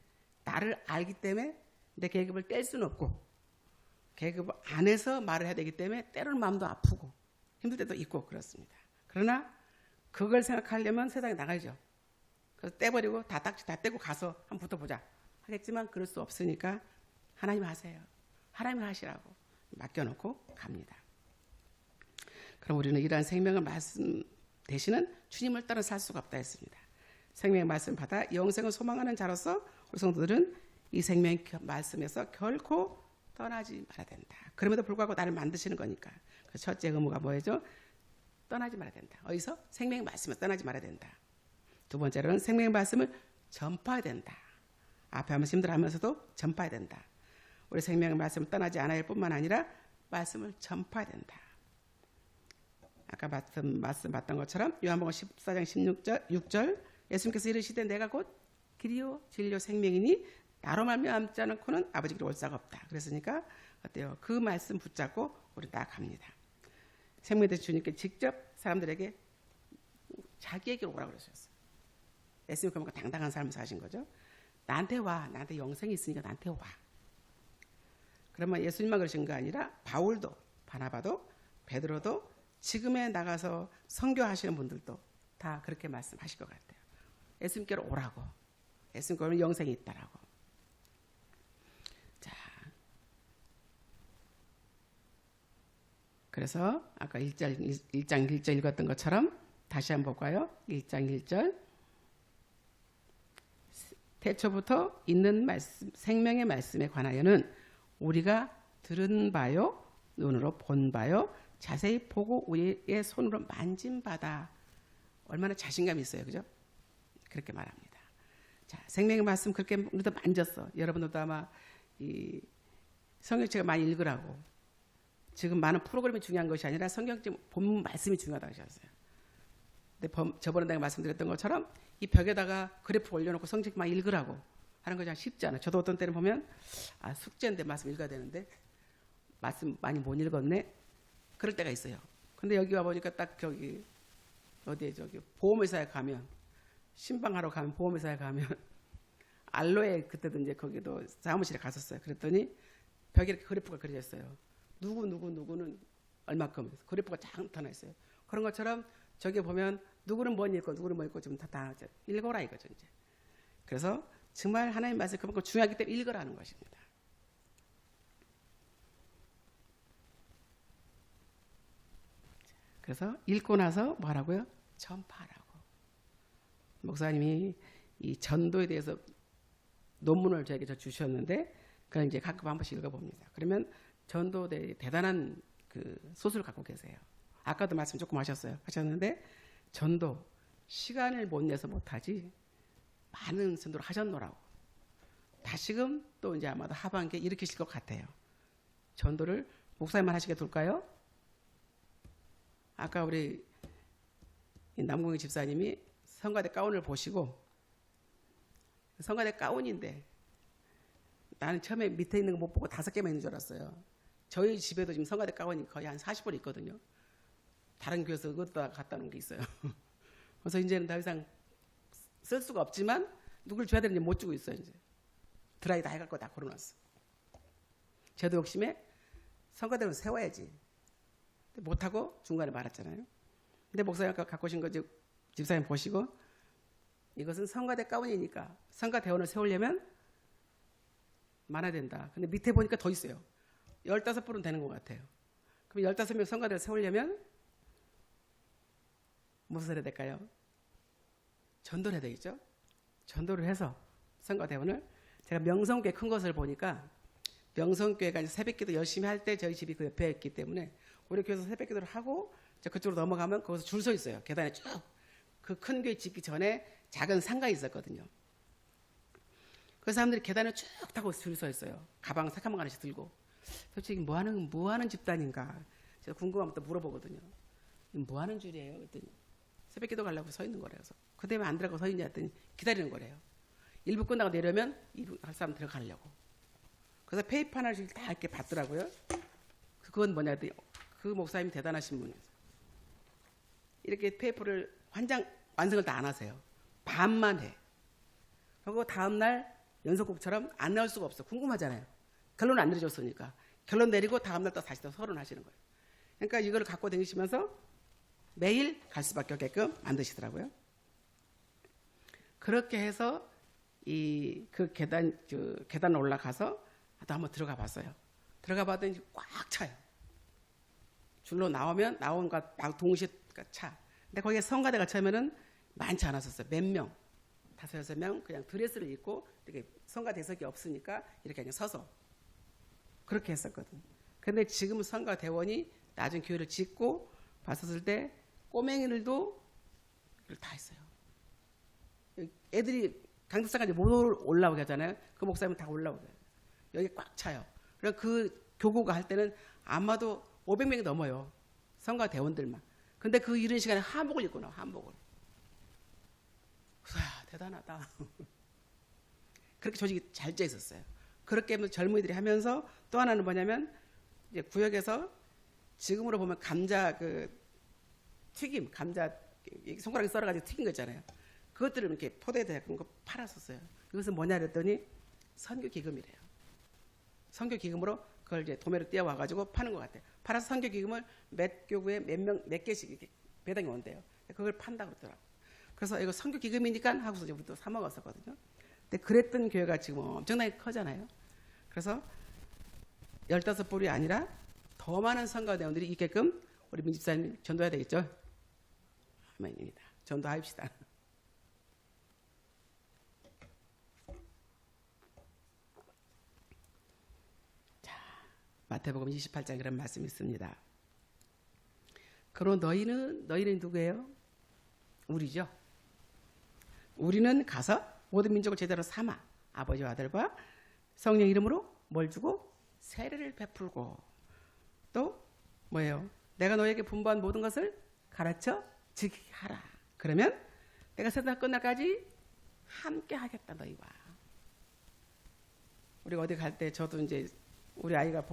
나를 알기 때문에 내 계급을 뗄 수는 없고 계급 안에서 말을 해야 되기 때문에 때로는 마음도 아프고 힘들 때도 있고 그렇습니다. 그러나 그걸 생각하려면 세상에 나가야죠. 그래서 떼버리고 다 딱지 다 떼고 가서 한번 붙어보자 하겠지만 그럴 수 없으니까 하나님 하세요. 하나님 하시라고 맡겨놓고 갑니다. 그럼 우리는 이러한 생명의 말씀 대신은 주님을 따라 살 수가 없다 했습니다. 생명의 말씀 받아 영생을 소망하는 자로서 우리 성도들은 이 생명의 말씀에서 결코 떠나지 말아야 된다. 그럼에도 불구하고 나를 만드시는 거니까. 그래서 첫째 의무가 뭐죠? 떠나지 말아야 된다. 어디서? 생명의 말씀에서 떠나지 말아야 된다. 두 번째로는 생명의 말씀을 전파해야 된다. 앞에 하면서 힘들어하면서도 전파해야 된다. 우리 생명의 말씀을 떠나지 않아야 할 뿐만 아니라 말씀을 전파해야 된다. 아까 말씀 봤던 것처럼 요한복음 14장 6절 예수님께서 이르시되 내가 곧 길이요 진리요 생명이니 나로 말미암지 않고는 아버지께로 올 자가 없다. 그랬으니까 어때요? 그 말씀 붙잡고 우리 딱 갑니다. 생명에 대해서 주님께 직접 사람들에게 자기에게로 오라고 그러셨어요. 예수님 그러니까 당당한 삶을 사신 거죠. 나한테 와. 나한테 영생이 있으니까 나한테 와. 그러면 예수님만 그러신 거 아니라 바울도 바나바도 베드로도 지금에 나가서 선교하시는 분들도 다 그렇게 말씀하실 것 같아요. 예수님께로 오라고. 예수님께로는 영생이 있다라고. 자, 그래서 아까 1장 1절 읽었던 것처럼 다시 한번 볼까요? 1장 1절 태초부터 있는 말씀, 생명의 말씀에 관하여는 우리가 들은 바요, 눈으로 본 바요, 자세히 보고 우리의 손으로 만진 바다. 얼마나 자신감이 있어요. 그죠? 그렇게 말합니다. 자, 생명의 말씀 그렇게 우리도 만졌어. 여러분들도 아마 이 성경책을 많이 읽으라고. 지금 많은 프로그램이 중요한 것이 아니라 성경책 본문 말씀이 중요하다고 하셨어요. 근데 저번에 내가 말씀드렸던 것처럼 이 벽에다가 그래프 올려놓고 성경 막 읽으라고 하는 거 참 쉽지 않아요. 저도 어떤 때는 보면 숙제인데 말씀 읽어야 되는데 말씀 많이 못 읽었네. 그럴 때가 있어요. 근데 여기 와보니까 딱 저기 어디에 저기 보험회사에 가면 신방하러 가면 보험회사에 가면 알로에 그때도 이제 거기도 사무실에 갔었어요. 그랬더니 벽에 이렇게 그래프가 그려져 있어요. 누구는 얼마큼 그래프가 쫙 나타나 있어요. 그런 것처럼 저기 보면 누구는 뭐 읽고 누구는 뭐 읽고 좀 다 읽어라 이거죠 이제. 그래서 정말 하나님 말씀 그만큼 중요하기 때문에 읽으라는 것입니다. 그래서 읽고 나서 뭐라고요? 전파하라고. 목사님이 이 전도에 대해서 논문을 저에게 주셨는데 그걸 이제 가끔 한 번씩 읽어봅니다. 그러면 전도에 대단한 그 소수를 갖고 계세요. 아까도 말씀 조금 하셨는데 전도 시간을 못 내서 못하지 많은 전도를 하셨노라고. 다시금 또 이제 아마도 하반기에 일으키실 것 같아요. 전도를 목사님만 하시게 둘까요? 아까 우리 남궁희 집사님이 성가대 가운을 보시고 성가대 가운인데 나는 처음에 밑에 있는 거 못 보고 5개만 있는 줄 알았어요. 저희 집에도 지금 성가대 가운이 거의 한 40벌 있거든요. 다른 교회에서 그것도 갖다 놓은 게 있어요. 그래서 이제는 더 이상 쓸 수가 없지만 누굴 줘야 되는지 못 주고 있어요. 이제 드라이 다 해갖고 다 걸어놨어. 저도 욕심에 성가대는 세워야지. 못하고 중간에 말았잖아요. 근데 목사님 아까 갖고 오신 거 집사님 보시고 이것은 성가대 가운이니까 성가대원을 세우려면 많아야 된다. 근데 밑에 보니까 더 있어요. 15불은 되는 것 같아요. 그럼 15명 성가대를 세우려면 무슨 해야 될까요? 전도를 해야 되겠죠? 전도를 해서 성가대원을 제가 명성교회 큰 것을 보니까 명성교회가 새벽기도 열심히 할 때 저희 집이 그 옆에 있기 때문에 우리 교회에서 새벽기도를 하고 그쪽으로 넘어가면 거기서 줄 서 있어요. 계단에 쭉. 그 큰 교회 짓기 전에 작은 상가에 있었거든요. 그 사람들이 계단을 쭉 타고 줄 서 있어요. 가방 새까만 하나씩 들고. 솔직히 뭐 하는 집단인가. 제가 궁금하면 또 물어보거든요. 뭐 하는 줄이에요? 그랬더니 새벽기도 가려고 서 있는 거래요. 그 다음에 안 들어가고 서 있냐 했더니 기다리는 거래요. 1부 끝나고 내려면 2부 할 사람 들어가려고. 그래서 페이퍼 하나씩 다 이렇게 받더라고요. 그건 뭐냐 했더니 그 목사님이 대단하신 분이에요. 이렇게 페이퍼를 완성을 다 안 하세요. 반만 해. 그리고 다음날 연속곡처럼 안 나올 수가 없어. 궁금하잖아요. 결론 안 내려줬으니까. 결론 내리고 다음날 또 다시 또 서론하시는 거예요. 그러니까 이걸 갖고 다니시면서 매일 갈 수밖에 없게끔 만드시더라고요. 그렇게 해서 그 계단 올라가서 또 한번 들어가 봤어요. 들어가 봤더니 꽉 차요. 줄로 나온 것 막 동시에 차. 근데 거기에 성가대가 처음에는 많지 않았었어요. 몇 명, 5, 6명 그냥 드레스를 입고 이렇게 성가대석이 없으니까 이렇게 그냥 서서 그렇게 했었거든. 근데 지금 성가대원이 나중 교회를 짓고 봤었을 때 꼬맹이들도 다 했어요. 애들이 강덕사까지 못 올라오게 하잖아요. 그 목사님은 다 올라오게 해요. 여기 꽉 차요. 그럼 그 교구가 할 때는 아마도 500명이 넘어요. 성가대원들만. 근데 그 이른 시간에 한복을 입고 나와, 한복을. 와, 대단하다. 그렇게 조직이 잘 짜 있었어요. 그렇게 하면 젊은이들이 하면서 또 하나는 뭐냐면 이제 구역에서 지금으로 보면 감자 튀김, 감자 손가락에 썰어가지고 튀긴 거 있잖아요. 그것들을 이렇게 포대에 그런 거 팔았었어요. 이것은 뭐냐 그랬더니 선교 기금이래요. 선교 기금으로 그걸 이제 도매로 띄어와가지고 파는 것 같아요. 팔아서 선교 기금을 몇 교구에 몇 개씩 이렇게 배당이 온대요. 그걸 판다고 그러더라고요. 그래서 이거 선교 기금이니까 하고서 우리 또 사 먹었었거든요. 근데 그랬던 교회가 지금 엄청나게 커잖아요. 그래서 15불이 아니라 더 많은 성가대원들이 있게끔 우리 민집사님 전도해야 되겠죠? 아멘입니다. 전도합시다. 자, 마태복음 28장에 그런 말씀이 있습니다. 그러므로 너희는 누구예요? 우리죠. 우리는 가서 모든 민족을 제대로 삼아 아버지와 아들과 성령 이름으로 뭘 주고 세례를 베풀고 또 뭐예요? 내가 너에게 분부한 모든 것을 가르쳐 지키게 하라. 그러면 내가 세상 끝날까지 함께 하겠다 너희와. 우리가 어디 갈 때 저도 이제 우리 아이가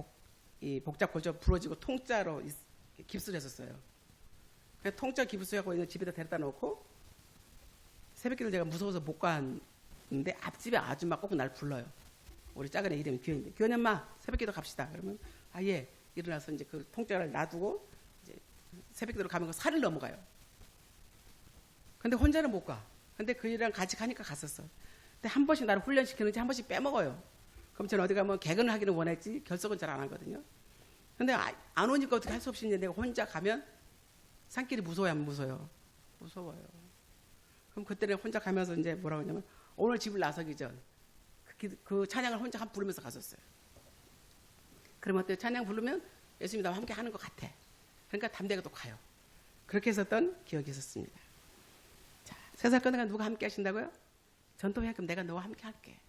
복잡 고쳐 부러지고 통짜로 깁스를 했었어요. 그냥 통짜 깁스하고 있는 집에다 데려다 놓고 새벽기도 제가 무서워서 못 갔는데 앞집에 아줌마 꼭 날 불러요. 우리 작은 애 이름이 규현인데 규현이 엄마 새벽기도 갑시다. 그러면 아 예. 일어나서 이제 그 통짜를 놔두고 이제 새벽기도로 가면 산을 넘어가요. 근데 혼자는 못 가. 근데 그이랑 같이 가니까 갔었어. 근데 한 번씩 나를 훈련시키는지 한 번씩 빼먹어요. 그럼 저는 어디 가면 개근을 하기는 원했지 결석은 잘 안 하거든요. 근데 안 오니까 어떻게 할 수 없이 이제 내가 혼자 가면 산길이 무서워요, 안 무서워요? 무서워요. 그럼 그때는 혼자 가면서 이제 뭐라고 하냐면 오늘 집을 나서기 전 그 찬양을 혼자 한 부르면서 갔었어요. 그러면 어때요? 찬양 부르면 예수님 나와 함께 하는 것 같아. 그러니까 담대가 또 가요. 그렇게 했었던 기억이 있었습니다. 자, 세상 끝나가 누가 함께 하신다고요? 전도회 그럼 내가 너와 함께 할게.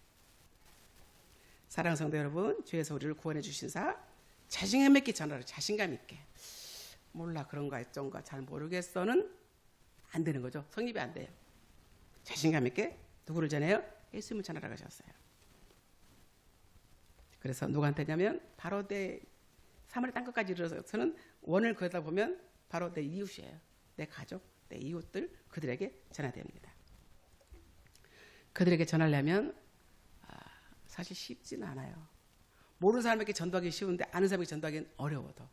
사랑하는 성도 여러분, 주에서 우리를 구원해 주신 사 자신감 있게 전하라. 자신감 있게. 몰라 그런가 어쩐가 잘 모르겠어는 안 되는 거죠. 성립이 안 돼요. 자신감 있게 누구를 전해요? 예수님을 전하라고 하셨어요. 그래서 누구한테냐면 바로 내 사마리 땅끝까지 이르러서는 원을 그러다 보면 바로 내 이웃이에요. 내 가족, 내 이웃들 그들에게 전해야 됩니다. 그들에게 전하려면 사실 쉽지는 않아요. 모르는 사람에게 전도하기 쉬운데 아는 사람에게 전도하기는 어려워도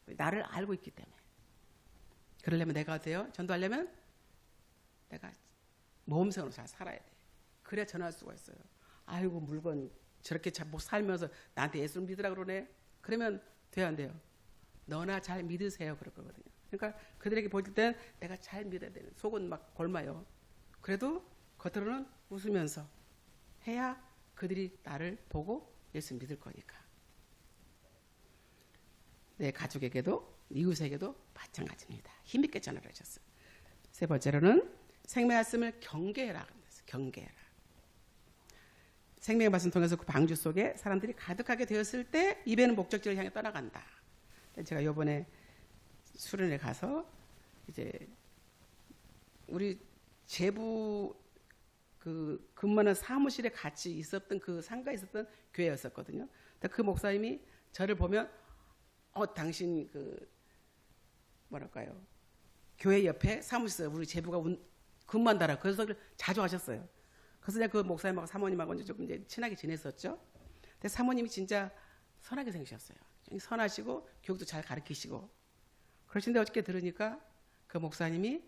나를 알고 있기 때문에. 그러려면 내가 어때요? 전도하려면 내가 모험생으로 잘 살아야 돼. 그래야 전할 수가 있어요. 아이고 물건 저렇게 못 살면서 나한테 예수를 믿으라 그러네. 그러면 돼야 안 돼요. 너나 잘 믿으세요. 그럴 거거든요. 그러니까 그들에게 보일 때는 내가 잘 믿어야 되는. 속은 막 골마요. 그래도 겉으로는 웃으면서 해야 그들이 나를 보고 예수 믿을 거니까. 내 가족에게도 이웃에게도 마찬가지입니다. 힘있게 전하라 하셨어요. 세 번째로는 생명의 말씀을 경계해라. 경계해라. 생명의 말씀 통해서 그 방주 속에 사람들이 가득하게 되었을 때 입에는 목적지를 향해 떠나간다. 제가 이번에 수련회 가서 이제 우리 제부 그 근무하는 사무실에 같이 있었던 그 상가에 있었던 교회였었거든요. 그 목사님이 저를 보면 당신 그 뭐랄까요 교회 옆에 사무실 우리 제부가 근무한다라. 그래서 자주 하셨어요. 그래서 내가 그 목사님하고 사모님하고 이제 조금 이제 친하게 지냈었죠. 근데 사모님이 진짜 선하게 생기셨어요. 선하시고 교육도 잘 가르치시고 그러신데 어저께 들으니까 그 목사님이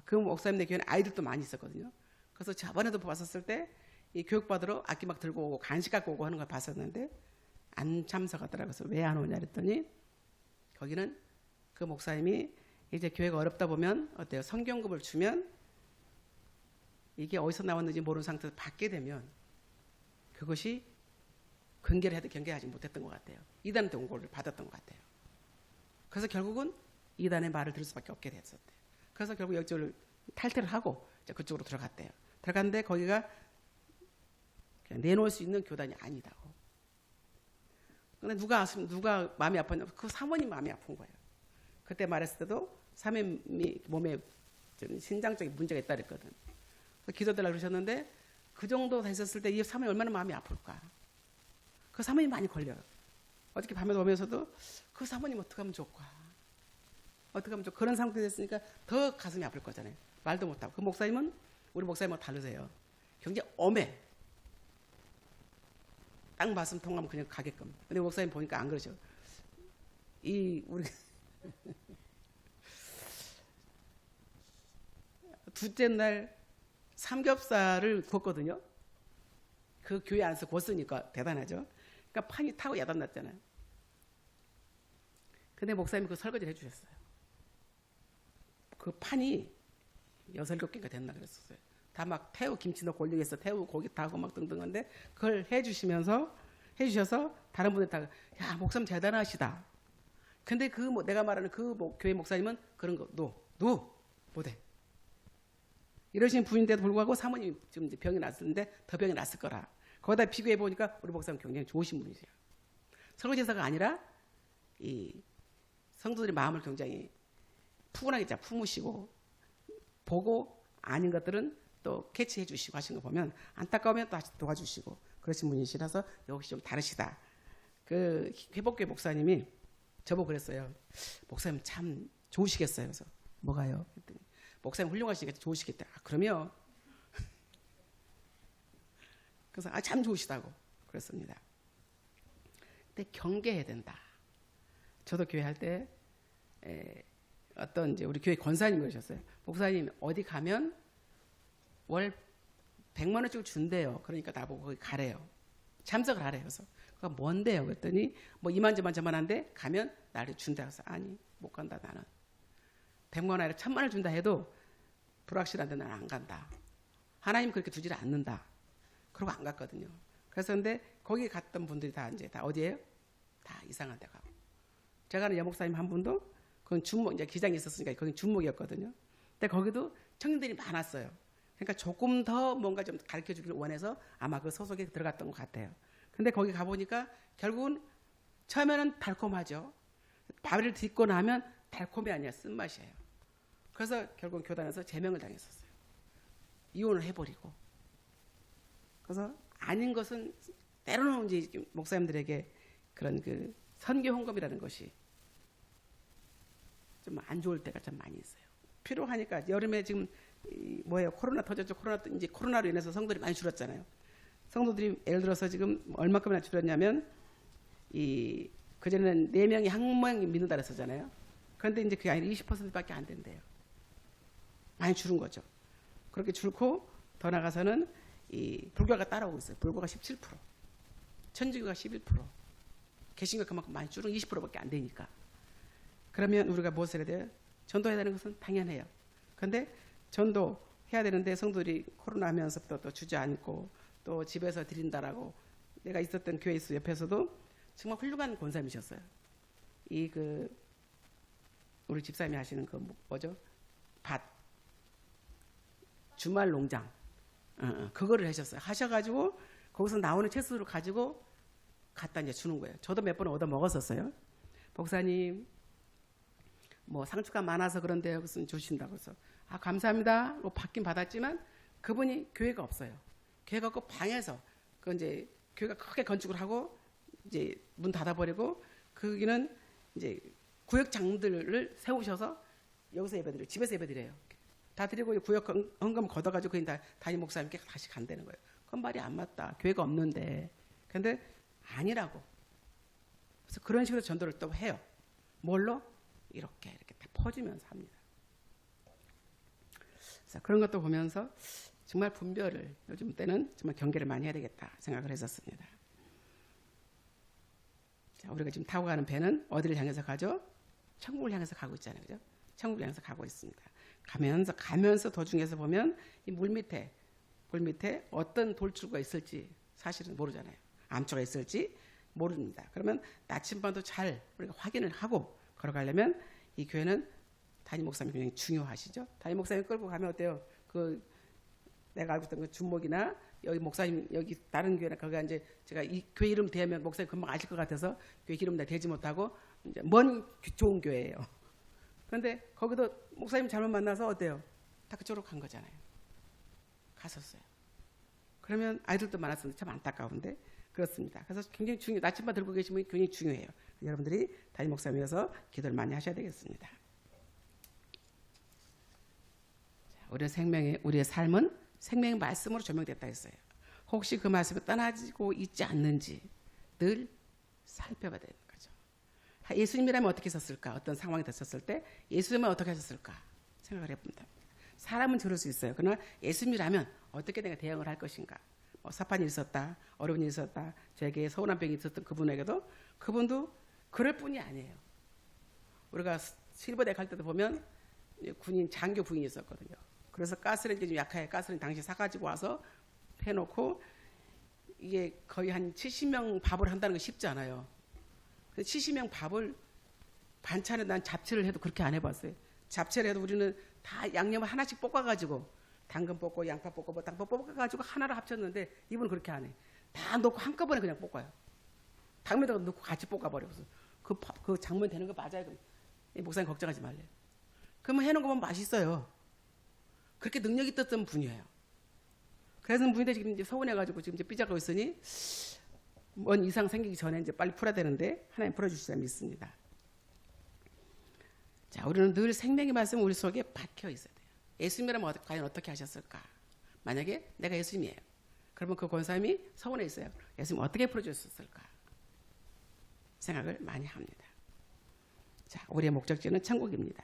그 목사님네 교회는 아이들도 많이 있었거든요. 그래서 저번에도 봤었을 때 이 교육 받으러 악기 막 들고 오고 간식 갖고 오고 하는 걸 봤었는데 안 참석하더라고요. 그래서 왜 안 오냐 그랬더니 거기는 그 목사님이 이제 교회가 어렵다 보면 어때요? 성경급을 주면 이게 어디서 나왔는지 모르는 상태에서 받게 되면 그것이 근결을 해도 경계하지 못했던 것 같아요. 이단한테 원고를 받았던 것 같아요. 그래서 결국은 이단의 말을 들을 수밖에 없게 됐었대요. 그래서 결국 여기를 탈퇴를 하고 이제 그쪽으로 들어갔대요. 들어갔는데 거기가 그냥 내놓을 수 있는 교단이 아니다고. 근데 누가 마음이 아팠냐? 그 사모님 마음이 아픈 거예요. 그때 말했을 때도 사모님이 몸에 좀 신장적인 문제가 있다 그랬거든. 그래서 기도달라고 그러셨는데 그 정도 됐었을 때 이 사모님 얼마나 마음이 아플까. 그 사모님 많이 걸려요. 어저께 밤에 오면서도 그 사모님 어떻게 하면 좋을까. 어떻게 하면 좋을까. 그런 상태 됐으니까 더 가슴이 아플 거잖아요. 말도 못하고. 그 목사님은 우리 목사님하고 다르세요. 굉장히 엄해. 딱 말씀 통하면 그냥 가게끔. 근데 목사님 보니까 안 그러죠. 우리 둘째 날 삼겹살을 구웠거든요. 그 교회 안에서 구웠으니까 대단하죠. 그러니까 판이 타고 야단났잖아요. 근데 목사님이 그 설거지를 해주셨어요. 그 판이 6, 7개가 됐나 그랬었어요. 다 막 태우 김치 넣고 올리겠어. 태우 고기 타고 막 등등한데 그걸 해주셔서 다른 분들 다 야 목사님 대단하시다. 근데 내가 말하는 교회 목사님은 그런 거 못해. 이러신 분인데도 불구하고 사모님이 지금 이제 병이 났었는데 더 병이 났을 거라. 거기다 비교해 보니까 우리 목사님 굉장히 좋으신 분이세요. 설거지사가 아니라 이 성도들의 마음을 굉장히 푸근하게 잘 품으시고 보고 아닌 것들은 또 캐치해 주시고 하신 거 보면 안타까우면 또 도와주시고 그러신 분이시라서 역시 좀 다르시다. 그 회복교회 목사님이 저보고 그랬어요. 목사님 참 좋으시겠어요. 그래서 뭐가요? 그랬더니 목사님 훌륭하시니까 좋으시겠다. 그러면 그래서 참 좋으시다고 그랬습니다. 근데 경계해야 된다. 저도 교회 할 때 어떤 이제 우리 교회 권사님이 그러셨어요. 목사님 어디 가면 월 100만 원씩을 준대요. 그러니까 나보고 거기 가래요. 참석을 하래요. 그래서 그거 뭔데요? 그랬더니 뭐 이만저만한데 가면 나를 준다. 그래서 아니 못 간다 나는. 100만 원 아니라 1000만 원을 준다 해도 불확실한데 나는 안 간다. 하나님 그렇게 두지를 않는다. 그러고 안 갔거든요. 그래서 근데 거기 갔던 분들이 다 이제 다 어디예요? 다 이상한 데 가고. 제가 아는 여목사님 한 분도 그건 준목 이제 기장이 있었으니까 거기 준목이었거든요. 근데 거기도 청년들이 많았어요. 그러니까 조금 더 뭔가 좀 가르쳐 주기를 원해서 아마 그 소속에 들어갔던 것 같아요. 근데 거기 가보니까 결국은 처음에는 달콤하죠. 밥을 딛고 나면 달콤이 아니라 쓴맛이에요. 그래서 결국 교단에서 제명을 당했었어요. 이혼을 해버리고. 그래서 아닌 것은 때로는 이제 목사님들에게 그런 그 선교 헌금이라는 것이 좀 안 좋을 때가 좀 많이 있어요. 필요하니까 여름에 지금 코로나 터졌죠. 이제 코로나로 인해서 성도들이 많이 줄었잖아요. 성도들이 예를 들어서 지금 얼마큼이나 줄었냐면 그전에는 4명이 한 명이 믿는다 그랬었잖아요. 그런데 이제 그게 아니라 20%밖에 안 된대요. 많이 줄은 거죠. 그렇게 줄고 더 나가서는 불교가 따라오고 있어요. 불교가 17%, 천주교가 11%, 개신교가 그만큼 많이 줄은 20%밖에 안 되니까. 그러면 우리가 무엇을 해야 돼요? 전도해야 되는 것은 당연해요. 그런데 전도해야 되는데 성도들이 코로나 하면서부터 또 주저앉고 또 집에서 드린다라고 내가 있었던 교회 옆에서도 정말 훌륭한 권사님이셨어요. 우리 집사님이 하시는 뭐죠? 주말 농장. 그거를 하셨어요. 하셔가지고 거기서 나오는 채소를 가지고 갖다 이제 주는 거예요. 저도 몇 번 얻어 먹었었어요. 목사님, 뭐 상추가 많아서 그런데요. 무슨 주신다고 해서 감사합니다. 받긴 받았지만 그분이 교회가 없어요. 교회가 없고 방에서 이제 교회가 크게 건축을 하고 이제 문 닫아버리고 거기는 이제 구역장들을 세우셔서 여기서 예배드려요. 집에서 예배드려요. 다 드리고 구역 헌금 걷어가지고 그냥 담임 목사님께 다시 간다는 거예요. 그건 말이 안 맞다. 교회가 없는데. 근데 아니라고. 그래서 그런 식으로 전도를 또 해요. 뭘로? 이렇게 다 퍼주면서 합니다. 그래서 그런 것도 보면서 정말 분별을 요즘 때는 정말 경계를 많이 해야 되겠다 생각을 했었습니다. 자, 우리가 지금 타고 가는 배는 어디를 향해서 가죠? 천국을 향해서 가고 있잖아요. 그죠? 천국을 향해서 가고 있습니다. 가면서 도중에서 보면 이 물 밑에 어떤 돌출구가 있을지 사실은 모르잖아요. 암초가 있을지 모릅니다. 그러면 나침반도 잘 우리가 확인을 하고 걸어가려면 이 교회는 담임 목사님이 굉장히 중요하시죠. 담임 목사님 끌고 가면 어때요? 그 내가 알고 있던 그 주목이나 여기 목사님 여기 다른 교회나 거기가 이제 제가 이 교회 이름 대면 목사님 금방 아실 것 같아서 교회 이름 다 대지 못하고 이제 먼 좋은 교회예요. 그런데 거기도 목사님 잘못 만나서 어때요? 다 그쪽으로 간 거잖아요. 갔었어요. 그러면 아이들도 많았었는데 참 안타까운데 그렇습니다. 그래서 굉장히 나침반 들고 계시면 굉장히 중요해요. 여러분들이 담임 목사님이어서 기도를 많이 하셔야 되겠습니다. 우리의 삶은 생명의 말씀으로 조명됐다 했어요. 혹시 그 말씀이 떠나지고 있지 않는지 늘 살펴봐야 되는 거죠. 예수님이라면 어떻게 했었을까? 어떤 상황이 됐었을 때 예수님은 어떻게 하셨을까? 생각을 해봅니다. 사람은 저럴 수 있어요. 그러나 예수님이라면 어떻게 내가 대응을 할 것인가? 사판이 있었다, 어려운 일이 있었다, 제게 서운한 병이 있었던 그분에게도 그분도 그럴 뿐이 아니에요. 우리가 실버대 갈 때도 보면 군인 장교 부인이 있었거든요. 그래서 가스레인지 좀 약하게 가스레인지 당시 사가지고 와서 해놓고 이게 거의 한 70명 밥을 한다는 거 쉽지 않아요. 70명 밥을 반찬에 난 잡채를 해도 그렇게 안 해봤어요. 잡채를 해도 우리는 다 양념을 하나씩 볶아가지고 당근 볶고 양파 볶고 뭐 당근 볶아가지고 하나로 합쳤는데 이분은 그렇게 안 해. 다 넣고 한꺼번에 그냥 볶아요. 당면에다가 넣고 같이 볶아버려서 그 장면 되는 거 맞아요. 그럼 목사님 걱정하지 말래요. 그러면 해놓은 거면 맛있어요. 그렇게 능력 있었던 분이에요. 그래서 분인데 지금 이제 서운해가지고 지금 이제 삐져가고 있으니 뭔 이상 생기기 전에 이제 빨리 풀어야 되는데 하나님 풀어주시자 믿습니다. 자, 우리는 늘 생명의 말씀 우리 속에 박혀 있어야 돼요. 예수님이라면 과연 어떻게 하셨을까? 만약에 내가 예수님이에요. 그러면 그 권사님이 서운해 있어요. 예수님 어떻게 풀어주셨을까? 생각을 많이 합니다. 자, 우리의 목적지는 천국입니다.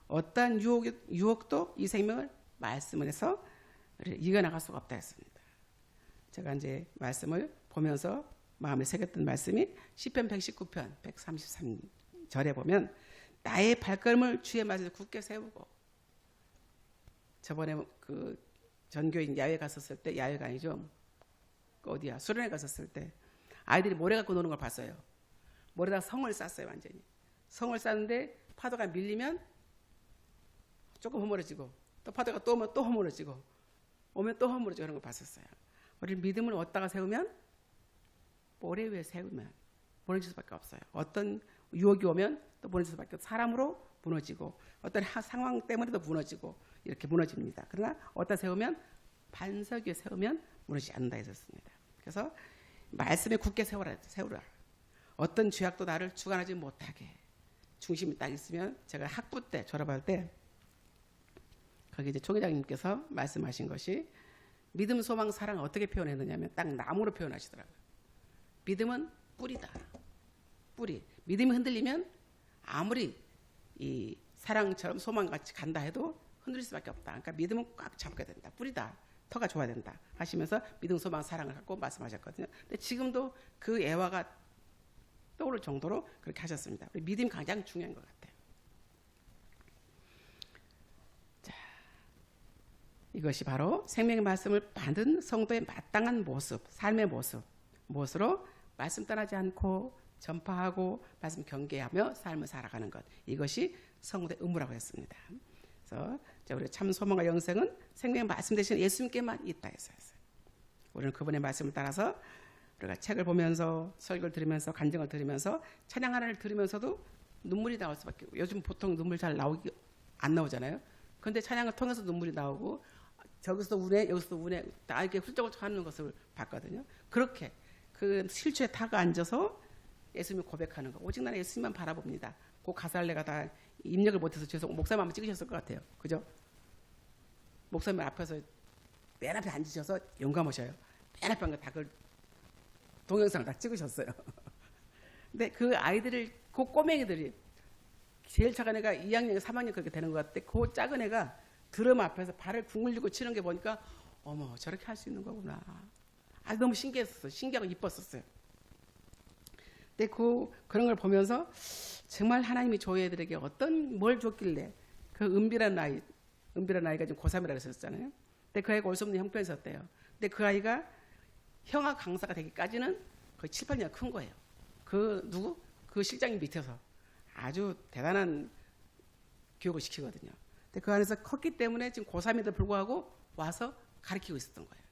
어떠한 유혹도 이 생명을 말씀을 해서 이겨나갈 수가 없다 했습니다. 제가 이제 말씀을 보면서 마음에 새겼던 말씀이 시편 119편 133절에 보면 나의 발걸음을 주의 말씀에 굳게 세우고 저번에 그 전교인 야외 갔었을 때 야외가 아니죠. 그 어디야 수련회 갔었을 때 아이들이 모래 갖고 노는 걸 봤어요. 모래다가 성을 쌌어요. 완전히. 성을 쌌는데 파도가 밀리면 조금 허물어지고 또 파도가 또 오면 또 허물어지고 오면 또 허물어지고 그런 걸 봤었어요. 우리 믿음을 얻다가 세우면 모래 위에 세우면 무너질 수밖에 없어요. 어떤 유혹이 오면 또 무너질 수밖에 없어요. 사람으로 무너지고 어떤 상황 때문에도 무너지고 이렇게 무너집니다. 그러나 어디다 세우면 반석 위에 세우면 무너지지 않는다 했었습니다. 그래서 말씀에 굳게 세우라. 어떤 죄악도 나를 주관하지 못하게 중심이 딱 있으면 제가 학부 때 졸업할 때 거기 이제 총회장님께서 말씀하신 것이 믿음, 소망, 사랑을 어떻게 표현했느냐면 딱 나무로 표현하시더라고요. 믿음은 뿌리다. 뿌리. 믿음이 흔들리면 아무리 이 사랑처럼 소망같이 간다 해도 흔들릴 수밖에 없다. 그러니까 믿음은 꽉 잡게 된다. 뿌리다. 터가 좋아야 된다. 하시면서 믿음, 소망, 사랑을 갖고 말씀하셨거든요. 근데 지금도 그 애화가 떠오를 정도로 그렇게 하셨습니다. 믿음이 가장 중요한 것 같아요. 자, 이것이 바로 생명의 말씀을 받은 성도의 마땅한 모습, 삶의 무엇으로 말씀 떠나지 않고 전파하고 말씀 경계하며 삶을 살아가는 것. 이것이 성도의 의무라고 했습니다. 그래서 우리 참 소망과 영생은 생명의 말씀 대신 예수님께만 있다 했어요. 우리는 그분의 말씀을 따라서 우리가 책을 보면서 설교를 들으면서 간증을 들으면서 찬양 하나를 들으면서도 눈물이 나올 수밖에 없고 요즘 보통 눈물 잘 안 나오잖아요. 그런데 찬양을 통해서 눈물이 나오고 저기서도 우네 여기서도 우네 다 이렇게 훌쩍훌쩍 하는 것을 봤거든요. 그렇게 그 실추에 타가 앉아서 예수님을 고백하는 거. 오직 나는 예수님만 바라봅니다. 그 가사를 내가 다 입력을 못해서 죄송 목사님 한번 찍으셨을 것 같아요. 그죠? 목사님 앞에서 맨 앞에 앉으셔서 용감하셔요. 맨 앞에 다 그 동영상을 다 찍으셨어요. 근데 그 아이들을, 그 꼬맹이들이 제일 작은 애가 2학년, 3학년 그렇게 되는 것 같은데 그 작은 애가 드럼 앞에서 발을 궁을리고 치는 게 보니까 어머 저렇게 할 수 있는 거구나. 아 너무 신기했었어요. 신기하고 이뻤었어요. 근데 그런 걸 보면서 정말 하나님이 저희 애들에게 어떤 뭘 줬길래 그 은비라는 아이가 지금 고3이라고 했었잖아요. 근데 그 아이가 올 수 없는 형편이 있었대요. 근데 그 아이가 형아 강사가 되기까지는 거의 7, 8년 큰 거예요. 그 실장님 밑에서 아주 대단한 교육을 시키거든요. 근데 그 안에서 컸기 때문에 지금 고3인데도 불구하고 와서 가르치고 있었던 거예요.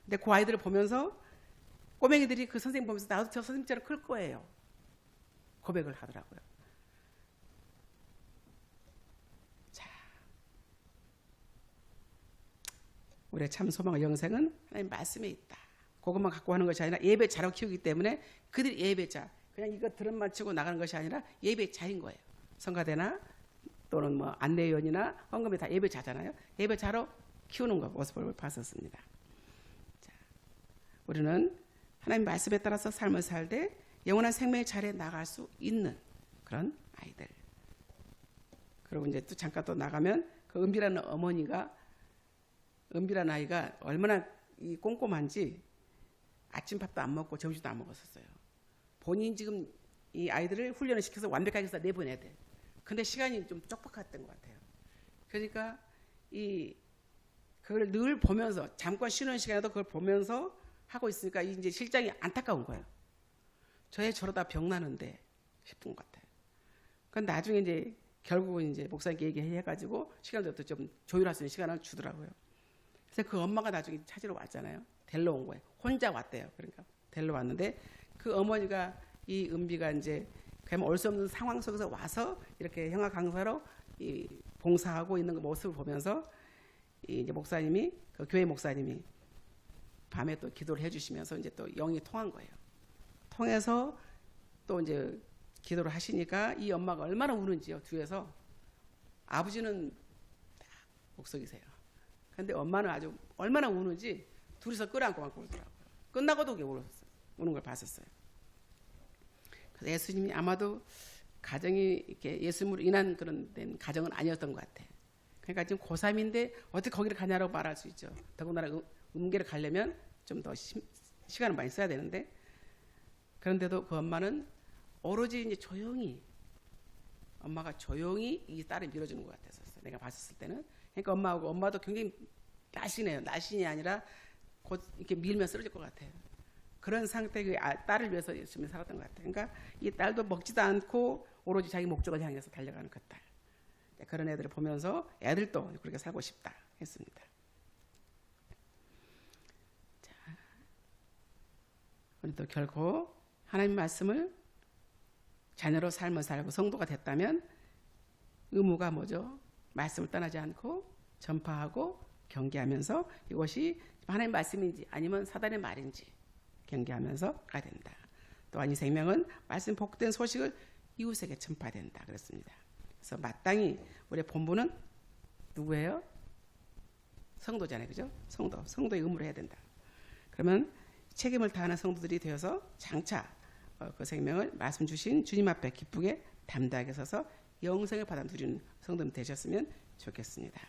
근데 그 아이들을 보면서 꼬맹이들이 그 선생님 보면서 나도 저 선생님처럼 클 거예요. 고백을 하더라고요. 자, 우리의 참 소망의 영생은 하나님 말씀에 있다. 그것만 갖고 하는 것이 아니라 예배자로 키우기 때문에 그들이 예배자, 그냥 이거 드럼만 치고 나가는 것이 아니라 예배자인 거예요. 성가대나 또는 뭐 안내위원이나 헌금이 다 예배자잖아요. 예배자로 키우는 것 모습을 봤었습니다. 자, 우리는 하나님 말씀에 따라서 삶을 살되 영원한 생명의 자리에 나갈 수 있는 그런 아이들. 그리고 이제 또 잠깐 또 나가면 그 은비라는 아이가 얼마나 이 꼼꼼한지 아침밥도 안 먹고 점심도 안 먹었었어요. 본인 지금 이 아이들을 훈련을 시켜서 완벽하게 해서 내보내야 돼. 근데 시간이 좀 촉박했던 것 같아요. 그러니까 그걸 늘 보면서 잠깐 쉬는 시간에도 그걸 보면서 하고 있으니까 이제 실장이 안타까운 거예요. 저애 저러다 병 나는데 싶은 것 같아요. 그런데 나중에 이제 결국은 이제 목사님께 얘기해가지고 시간도 좀 조율할 수 있는 시간을 주더라고요. 그래서 그 엄마가 나중에 찾으러 왔잖아요. 데리러 온 거예요. 혼자 왔대요. 그러니까 데리러 왔는데 그 어머니가 이 은비가 이제 그냥 올 수 없는 상황 속에서 와서 이렇게 형아 강사로 봉사하고 있는 그 모습을 보면서 이제 목사님이 그 교회 목사님이 밤에 또 기도를 해주시면서 이제 또 영이 통한 거예요. 통해서 또 이제 기도를 하시니까 이 엄마가 얼마나 우는지요. 뒤에서 아버지는 목석이세요. 근데 엄마는 아주 얼마나 우는지 둘이서 끌어안고만 울더라고요. 끝나고도 우는 걸 봤었어요. 그래서 예수님이 아마도 가정이 이렇게 예수님으로 인한 그런 된 가정은 아니었던 것 같아요. 그러니까 지금 고3인데 어떻게 거기를 가냐라고 말할 수 있죠. 더군다나 음계를 가려면 좀 더 시간을 많이 써야 되는데 그런데도 그 엄마는 오로지 이제 엄마가 조용히 이 딸을 밀어주는 것 같았었어요. 내가 봤었을 때는. 그러니까 엄마도 굉장히 날씬해요. 날씬이 아니라 곧 이렇게 밀면 쓰러질 것 같아요. 그런 상태의 딸을 위해서 열심히 살았던 것 같아요. 그러니까 이 딸도 먹지도 않고 오로지 자기 목적을 향해서 달려가는 그 딸. 그런 애들을 보면서 애들도 그렇게 살고 싶다 했습니다. 자, 우리도 결코 하나님 말씀을 자녀로 삶을 살고 성도가 됐다면 의무가 뭐죠? 말씀을 떠나지 않고 전파하고 경계하면서 이것이 하나님 말씀인지 아니면 사단의 말인지 경계하면서 가야 된다. 또한 이 생명은 말씀 복된 소식을 이웃에게 전파된다 그랬습니다. 그래서 마땅히 우리의 본분은 누구예요? 성도잖아요. 그죠? 성도의 의무를 해야 된다. 그러면 책임을 다하는 성도들이 되어서 장차 그 생명을 말씀 주신 주님 앞에 기쁘게 담대하게 서서 영생을 받아 누리는 성도님 되셨으면 좋겠습니다.